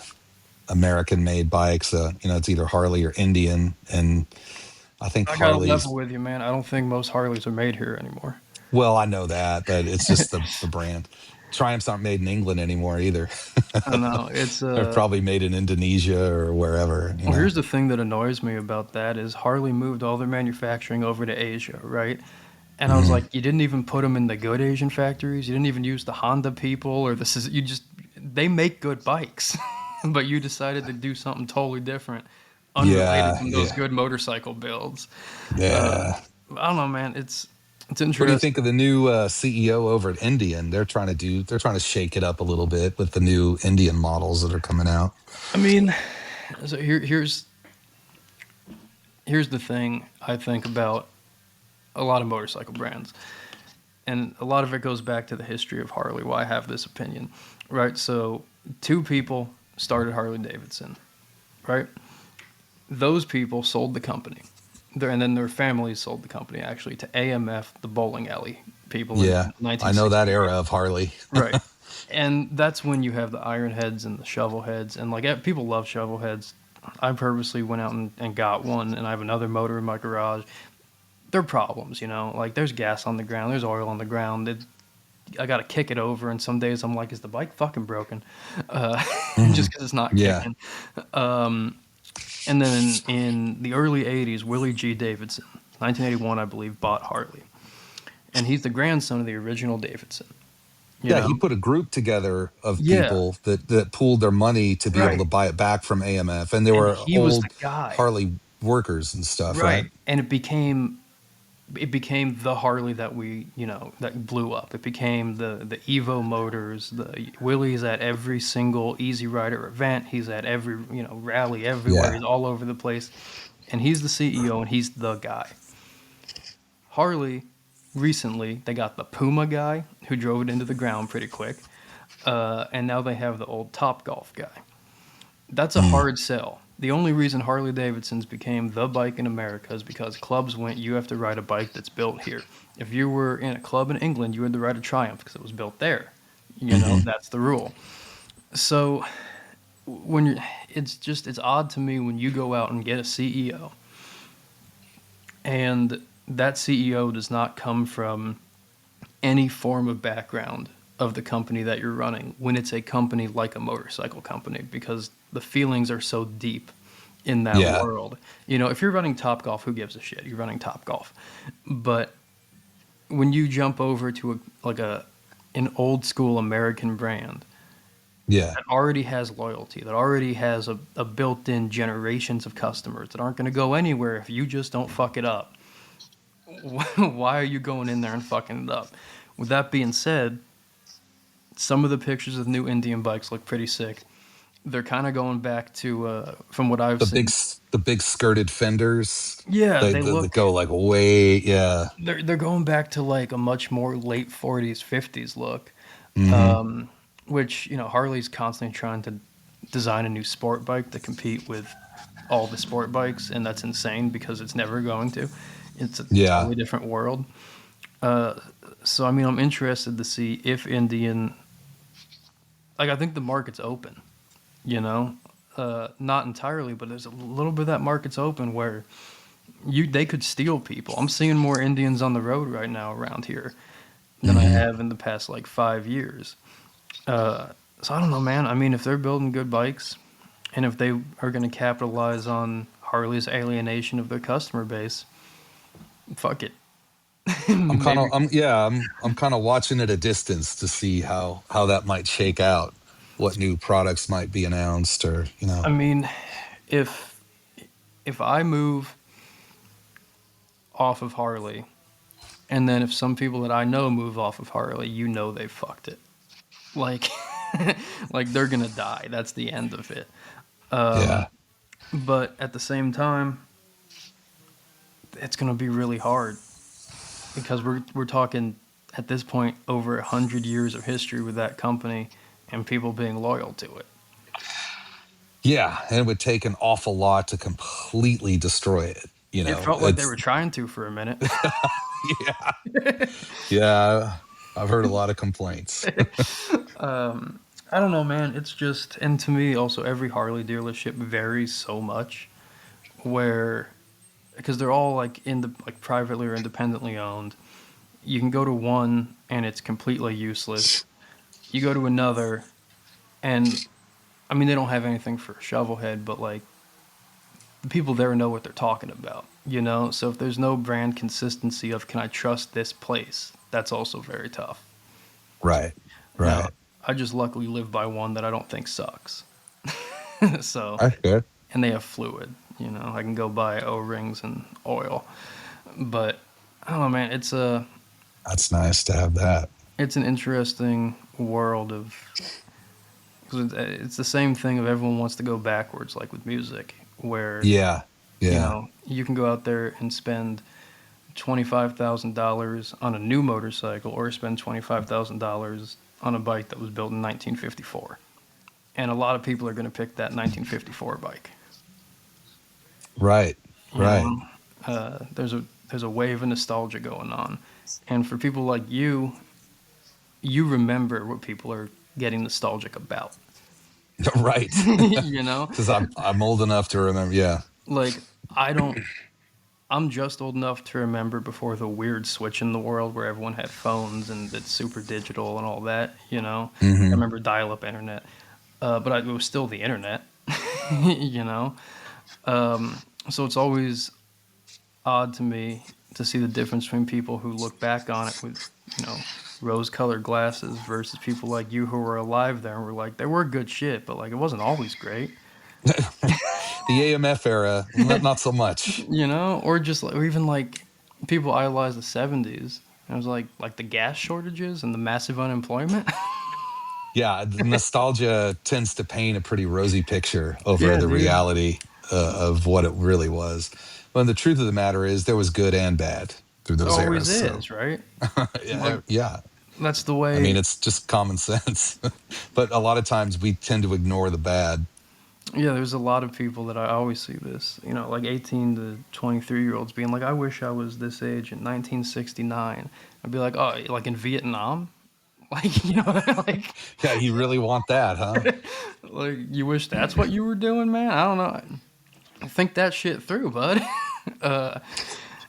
American made bike. So, it's either Harley or Indian. And I think I gotta level Harley's. with you, man. I don't think most Harleys are made here anymore. Well, I know that, but it's just the brand. Triumphs aren't made in England anymore either. I don't know. It's They're probably made in Indonesia or wherever. well, here's the thing that annoys me about that is Harley moved all their manufacturing over to Asia, right? And I was Mhm. like, you didn't even put them in the good Asian factories. You didn't even use the Honda people or this is you just they make good bikes, but you decided to do something totally different, unrelated Yeah, from those yeah, good motorcycle builds. Uh, yeah. I don't know, man. It's What do you think of interesting. the new CEO over at Indian? They're trying to shake it up a little bit with the new Indian models that are coming out. I mean, so here's the thing I think about a lot of motorcycle brands, and a lot of it goes back to the history of Harley. Why I have this opinion, right? So two people started Harley Davidson, right? Those people sold the company, and then their families sold the company actually to AMF, the bowling alley people in Yeah, I know that 1968. era of Harley. Right. And that's when you have the iron heads and the shovel heads, and like people love shovel heads. I purposely went out and got one, and I have another motor in my garage. They're problems, you know. Like there's gas on the ground, there's oil on the ground. I got to kick it over, and some days I'm like, is the bike fucking broken? Uh, just Mhm. because it's not Yeah, kicking. And then in the early '80s, Willie G. Davidson, 1981, I believe, bought Harley, and he's the grandson of the original Davidson. You yeah. know? He put a group together of Yeah. people that pooled their money to be able to Right. buy it back from AMF, and they And were he was the old guy. Harley workers and stuff, Right. right? And it became the Harley that we, that blew up. It became the Evo motors. The Willie's at every single Easy Rider event. He's at every, rally everywhere. Yeah. He's all over the place. And he's the CEO and he's the guy. Harley, recently, they got the Puma guy who drove it into the ground pretty quick. And now they have the old Top Golf guy. That's a Mm. hard sell. The only reason Harley Davidson's became the bike in America is because clubs went, you have to ride a bike that's built here. If you were in a club in England, you had to ride a Triumph because it was built there. Hmm. That's the rule. So when you're, it's odd to me when you go out and get a CEO and that CEO does not come from any form of background of the company that you're running when it's a company like a motorcycle company because the feelings are so deep in that Yeah. world. If you're running Top Golf, who gives a shit? You're running Top Golf. But when you jump over to an old school American brand Yeah. that already has loyalty, that already has a built-in generations of customers that aren't going to go anywhere if you just don't fuck it up. Why are you going in there and fucking it up? With that being said, some of the pictures of new Indian bikes look pretty sick. They're kind of going back to, from what I've seen. The big skirted fenders. Yeah, They, they they look. go like way. Yeah. They're going back to like a much more late '40s, '50s look, Hmm. which Harley's constantly trying to design a new sport bike to compete with all the sport bikes, and that's insane because it's never going to. It's a Yeah. totally different world. Uh, so I mean, I'm interested to see if Indian. Like, I think the market's open. You know, not entirely, but there's a little bit of that market's open where they could steal people. I'm seeing more Indians on the road right now around here than I Hmm. have in the past like 5 years. So I don't know, man. I mean, if they're building good bikes, and if they are going to capitalize on Harley's alienation of their customer base, fuck it. Maybe. I'm kind of watching at a distance to see how that might shake out, what new products might be announced, or I mean, if if I move off of Harley, and then if some people that I know move off of Harley, they fucked it. Like, like they're gonna die. That's the end of it. yeah, But at the same time, it's gonna be really hard because we're talking at this point over 100 years of history with that company and people being loyal to it. yeah, and it would take an awful lot to completely destroy it. It felt like they were It's trying to for a minute. yeah, yeah. I've heard a lot of complaints. I don't know, man. It's just, and to me, also, every Harley dealership varies so much. Where because they're all like like privately or independently owned. You can go to one and it's completely useless. You go to another and I mean they don't have anything for Shovelhead, but like the people there know what they're talking about, you know? So if there's no brand consistency of can I trust this place, that's also very tough. Right. Now, Right. I just luckily live by one that I don't think sucks. So, That's good. and they have fluid, you know, I can go buy O-rings and oil. But I don't know, man, That's nice to have that. it's an interesting world of, 'cause it's the same thing of everyone wants to go backwards, like with music, where, Yeah. you Yeah. know, you can go out there and spend $25,000 on a new motorcycle or spend $25,000 on a bike that was built in 1954. And a lot of people are going to pick that 1954 bike. Right. You Right. know, there's a wave of nostalgia going on, and for people like you remember what people are getting nostalgic about. Right. You know, Because I'm old enough to remember. Yeah. like I don't. I'm just old enough to remember before the weird switch in the world where everyone had phones and it's super digital and all that. You know, I Hmm. remember dial-up internet, it was still the internet. You know, so it's always odd to me to see the difference between people who look back on it with, you know, rose-colored glasses versus people like you who were alive there and were like, they were good shit, but like it wasn't always great, The AMF era, not so much. you know, or just or even like people idolize the '70s. And it was like the gas shortages and the massive unemployment. Yeah, the nostalgia tends to paint a pretty rosy picture over Yeah, the dude. reality of what it really was. But the truth of the matter is, there was good and bad through It those always eras. So, is, right? Like yeah, yeah. that's the I mean, way. it's just common sense. But a lot of times we tend to ignore the bad. Yeah, there's a lot of people that I always see this, you know, like 18 to 23-year-olds being like, I wish I was this age in 1969. I'd be like, oh, like in Vietnam? Like, you know, Yeah, you really want that, huh? like you wish that's what you were doing, man? I don't know. Think that shit through, bud. uh,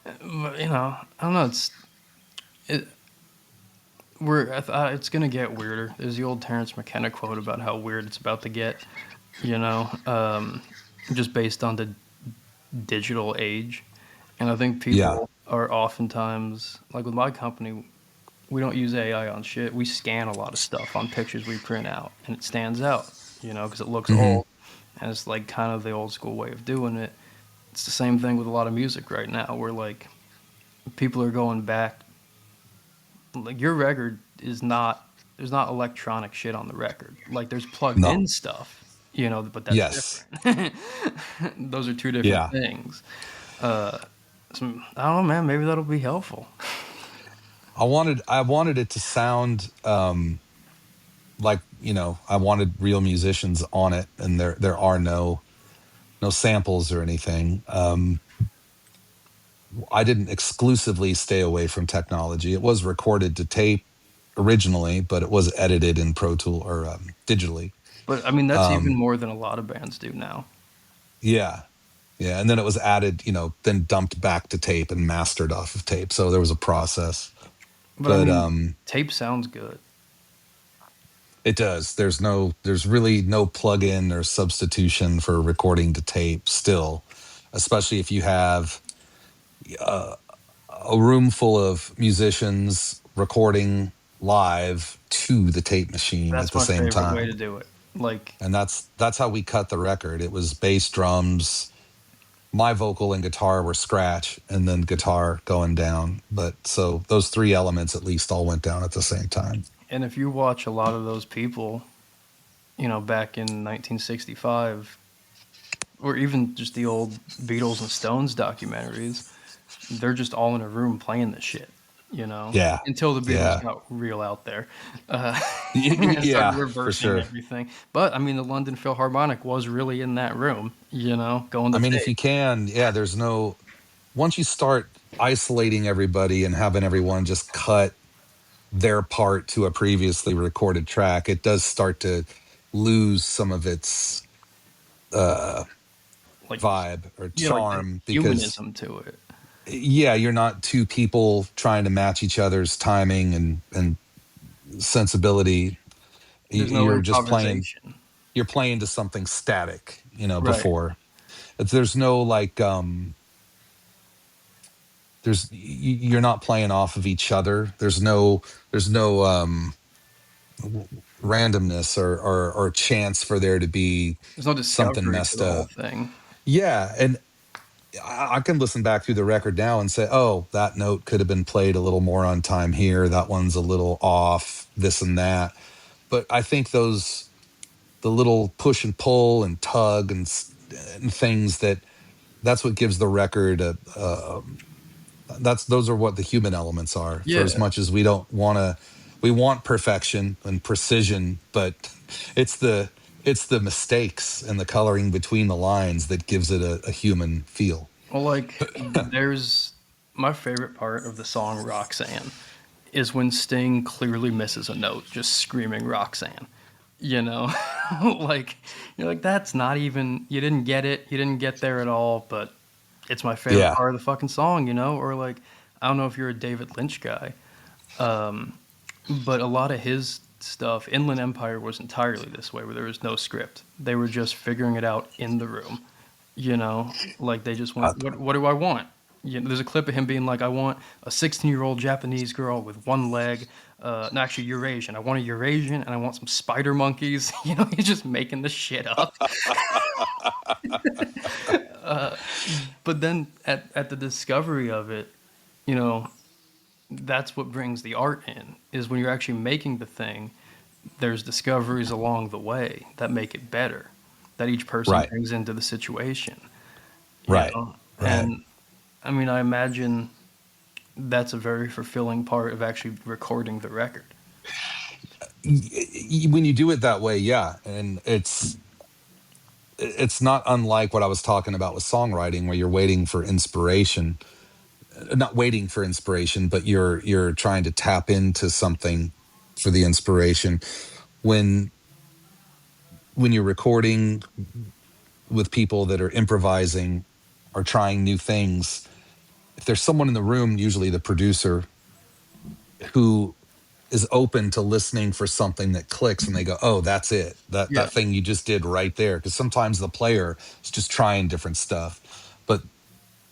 but, you know, I don't know. It, it's gonna get weirder. There's the old Terrence McKenna quote about how weird it's about to get, you know, just based on the digital age. And I think Yeah. people are oftentimes, like with my company, we don't use AI on shit. We scan a lot of stuff on pictures we print out, and it stands out, you know, because it looks Hmm. old. And it's like kind of the old school way of doing it. It's the same thing with a lot of music right now, where like people are going back. Like your record is not, there's not electronic shit on the record. Like there's plugged No. in stuff, you know, but that's Yes. different. Those are two different Yeah. things. Uh, I don't know, man. Maybe that'll be helpful. I wanted it to sound like, I wanted real musicians on it, and there are no samples or anything. I didn't exclusively stay away from technology. It was recorded to tape originally, but it was edited in Pro Tool or digitally. But I mean, that's even Um, more than a lot of bands do now. yeah, yeah, and then it was added, then dumped back to tape and mastered off of tape. So there was a process, But I but mean, tape sounds good. it does. There's really no plug-in or substitution for recording to tape. Still, especially if you have uh, a room full of musicians recording live to the tape machine at That's the my same favorite way to time. do it. Like, And that's how we cut the record. It was bass, drums, my vocal and guitar were scratch, and then guitar going down. But so those three elements at least all went down at the same time. and if you watch a lot of those people, you know, back in 1965, or even just the old Beatles and Stones documentaries, they're just all in a room playing this shit, you know, Yeah. until the Beatles Yeah. got real out there and started Yeah, for reversing sure. everything. But I mean, the London Philharmonic was really in that room, you know, going I to mean, if tape. you can, yeah, there's no, once you start isolating everybody and having everyone just cut their part to a previously recorded track, it does start to lose some of its uh like vibe or yeah, like the charm because humanism to it. yeah, you're not two people trying to match each other's timing and sensibility. There's no You're just playing. improvisation. You're playing to something static. Right. Before there's no like you're not playing off of each other. There's no randomness or chance for there to be There's no something discovery to messed the whole up. thing. Yeah, and I can listen back through the record now and say, oh, that note could have been played a little more on time here. That one's a little off, this and that. But I think the little push and pull and tug and things that's what gives the record those are what the human elements are. For as Yeah. much as we don't want to, we want perfection and precision, but it's the mistakes and the coloring between the lines that gives it a human feel. Well, like there's my favorite part of the song Roxanne is when Sting clearly misses a note, just screaming Roxanne. You know, like you're like that's not even you didn't get it, you didn't get there at all, but it's my favorite Yeah. part of the fucking song, you know? Or like I don't know if you're a David Lynch guy, but a lot of his stuff, Inland Empire was entirely this way, where there was no script. They were just figuring it out in the room, you know? Like they just Uh, went, what do I want? You know, there's a clip of him being like, I want a 16-year-old Japanese girl with one leg. No, actually, Eurasian. I want a Eurasian and I want some spider monkeys. You know, he's just making this shit up. But then at the discovery of it, you know, that's what brings the art in, is when you're actually making the thing, there's discoveries along the way that make it better, that each person right, brings into the situation, you right, know? right. And I mean, I imagine that's a very fulfilling part of actually recording the record. When you do it that way, yeah, and it's not unlike what I was talking about with songwriting, where you're waiting for inspiration, not waiting for inspiration, but you're trying to tap into something for the inspiration. When you're recording with people that are improvising or trying new things, if there's someone in the room, usually the producer, who is open to listening for something that clicks and they go, oh, that's it, Yeah. that thing you just did right there, because sometimes the player is just trying different stuff, but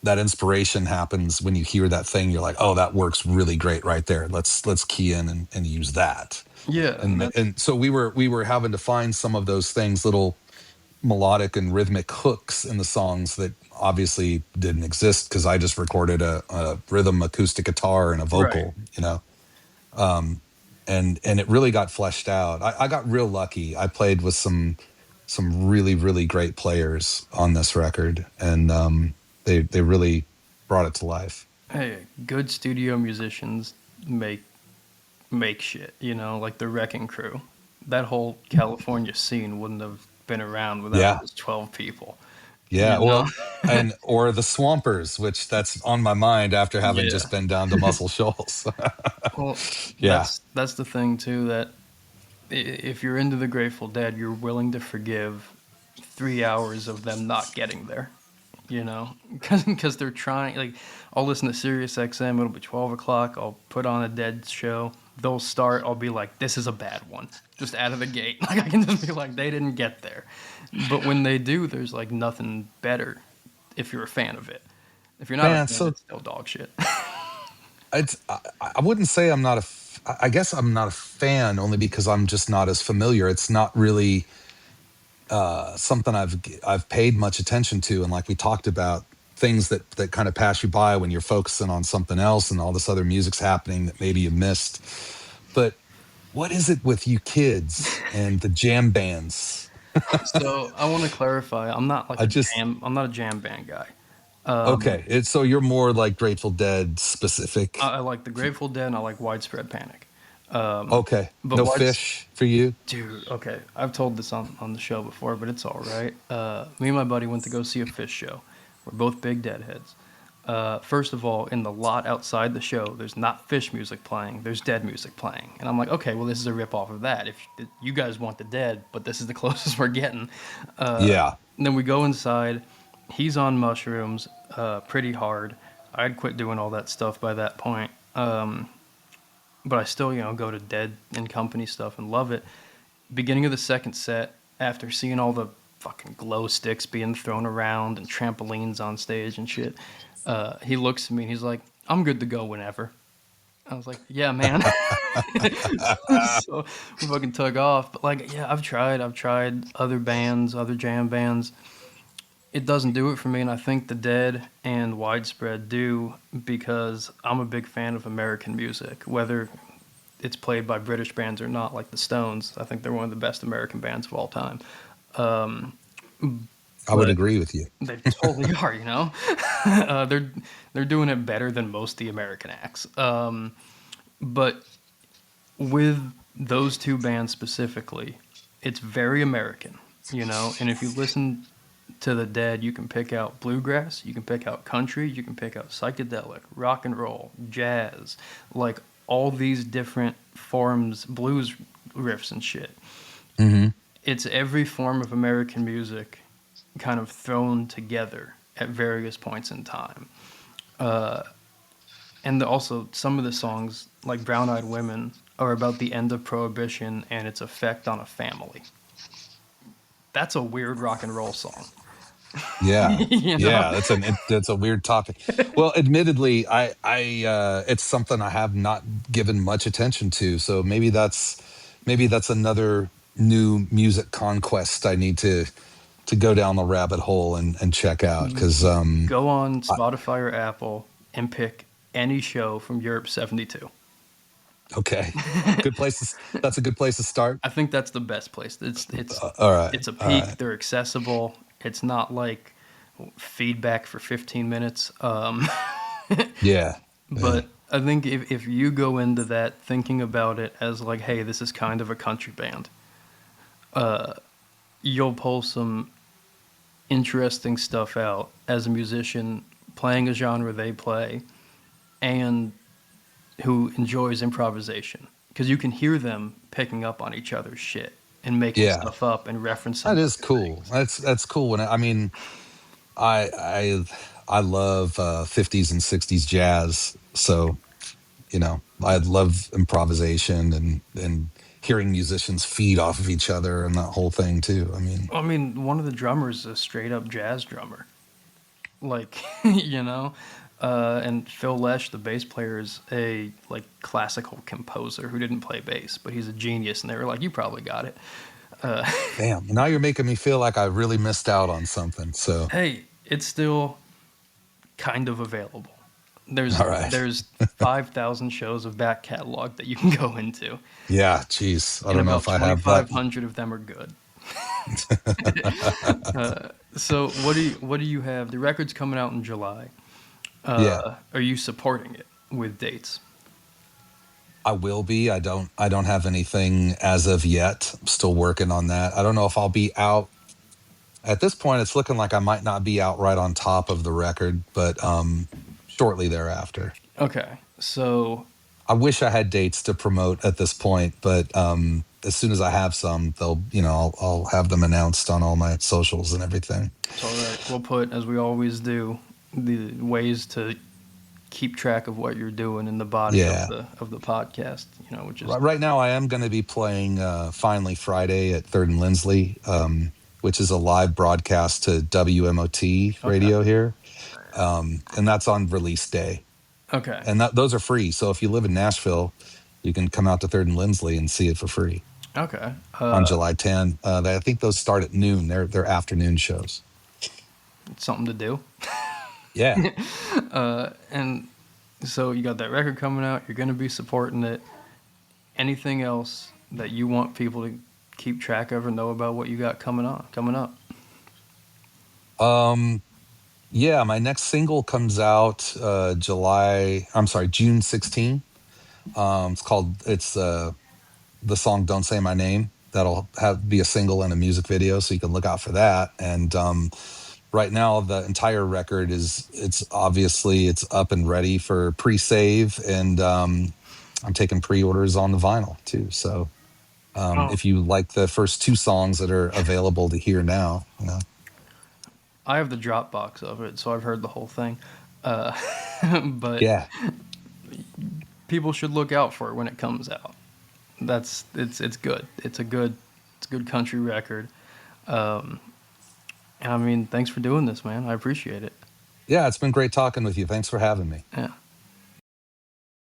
that inspiration happens when you hear that thing. You're like, oh, that works really great right there, let's key in and use that. Yeah. And that's, And so we were having to find some of those things, little melodic and rhythmic hooks in the songs that obviously didn't exist because I just recorded a rhythm acoustic guitar and a right. vocal, and it really got fleshed out. I got real lucky. I played with some really really great players on this record, and they really brought it to life. Hey, good studio musicians make make shit, you know, like the Wrecking Crew. That whole California scene wouldn't have been around without Yeah, those 12 people, yeah. you know? Well, and or the Swampers, which that's on my mind after having Yeah. just been down to Muscle Shoals. Well, Yeah, that's the thing too, that if you're into the Grateful Dead, you're willing to forgive 3 hours of them not getting there, you know, because they're trying. Like, I'll listen to Sirius XM. It'll be 12 o'clock. I'll put on a Dead show. They'll start. I'll be like, this is a bad one, just out of the gate. Like I can just be like, they didn't get there. But when they do, there's like nothing better. If you're a fan of it, if you're not a man. fan, So it's still dog shit. I wouldn't say I'm not I guess I'm not a fan only because I'm just not as familiar. It's not really something I've paid much attention to, and like we talked about, things that kind of pass you by when you're focusing on something else and all this other music's happening that maybe you missed. But what is it with you kids and the jam bands? So I want to clarify. I'm not like I a just jam. I'm not a jam band guy. Okay. It's so you're more like Grateful Dead specific. I like the Grateful Dead and I like Widespread Panic. Okay. But No Wides, Fish for you? dude, okay, I've told this on the show before, but it's all right. Me and my buddy went to go see a Fish show. We're both big Deadheads. First of all, in the lot outside the show, there's not Fish music playing. There's Dead music playing, and I'm like, okay, well, this is a rip off of that. If you guys want the Dead, but this is the closest we're getting. Yeah. And then we go inside. he's on mushrooms, pretty hard. I'd quit doing all that stuff by that point. But I still, go to Dead and Company stuff and love it. Beginning of the second set, after seeing all the fucking glow sticks being thrown around and trampolines on stage and shit, he looks at me and he's like, "I'm good to go whenever." I was like, "Yeah, man." So we fucking took off. But like, yeah, I've tried other bands, other jam bands. It doesn't do it for me, and I think the Dead and Widespread do because I'm a big fan of American music, whether it's played by British bands or not, like the Stones. I think they're one of the best American bands of all time. Um, I would but agree with you. they totally are, they're doing it better than most of the American acts. But with those two bands specifically, it's very American. And if you listen to the Dead, you can pick out bluegrass, you can pick out country, you can pick out psychedelic, rock and roll, jazz, like all these different forms, blues riffs and shit. Hmm. It's every form of American music kind of thrown together at various points in time. Uh, and also, some of the songs, like Brown Eyed Women, are about the end of Prohibition and its effect on a family. That's a weird rock and roll song. Yeah, you know? yeah, that's a weird topic. Well, admittedly, it's something I have not given much attention to. So maybe that's another new music conquest I need to go down the rabbit hole and check out because Go on Spotify or Apple and pick any show from Europe 72. okay, that's a good place to start. I think that's the best place. It's All right, it's a all peak. right, They're accessible. It's not like feedback for 15 minutes. yeah, yeah, But I think if you go into that thinking about it as like, hey, this is kind of a country band, you'll pull some interesting stuff out as a musician playing a genre they play and who enjoys improvisation because you can hear them picking up on each other's shit and making yeah. stuff up and referencing That is other cool. things. That's cool. I mean, I I love 50s and 60s jazz. So, I love improvisation and hearing musicians feed off of each other and that whole thing too. I mean, I mean, one of the drummers is a straight up jazz drummer. Like, you know? And Phil Lesh, the bass player, is a like classical composer who didn't play bass, but he's a genius. And they were like, "You probably got it." Uh, damn, now you're making me feel like I really missed out on something. So, hey, it's still kind of available. There's all right. there's 5,000 shows of back catalog that you can go into, Yeah, geez. I and don't know about if I have that. 2,500 of them are good. So what do you have? The record's coming out in July. Yeah. Are you supporting it with dates? I will be. I don't have anything as of yet. I'm still working on that. I don't know if I'll be out at this point. It's looking like I might not be out right on top of the record, but shortly thereafter. Okay, so I wish I had dates to promote at this point, but as soon as I have some, I'll have them announced on all my socials and everything. it's all right. We'll put, as we always do, the ways to keep track of what you're doing in the body of Yeah. the podcast. Which is Right now, I am going to be playing Finally Friday at Third and Lindsley, which is a live broadcast to WMOT okay. radio here. And that's on release day. Okay. And those are free. So if you live in Nashville, you can come out to Third and Lindsley and see it for free Okay. on July 10. I think those start at noon. They're afternoon shows. It's something to do. Yeah. And so you got that record coming out. You're going to be supporting it. Anything else that you want people to keep track of or know about what you got coming up? Um, yeah, my next single comes out June 16. It's the song "Don't Say My Name." That'll be a single and a music video, so you can look out for that. And right now, the entire record it's up and ready for pre-save, and I'm taking pre-orders on the vinyl too. So Oh, if you like the first two songs that are available to hear now, I have the Dropbox of it, so I've heard the whole thing. Uh, but Yeah. people should look out for it when it comes out. It's good. It's a good country record. Um, and I mean, thanks for doing this, man. I appreciate it. Yeah, it's been great talking with you. Thanks for having me. Yeah.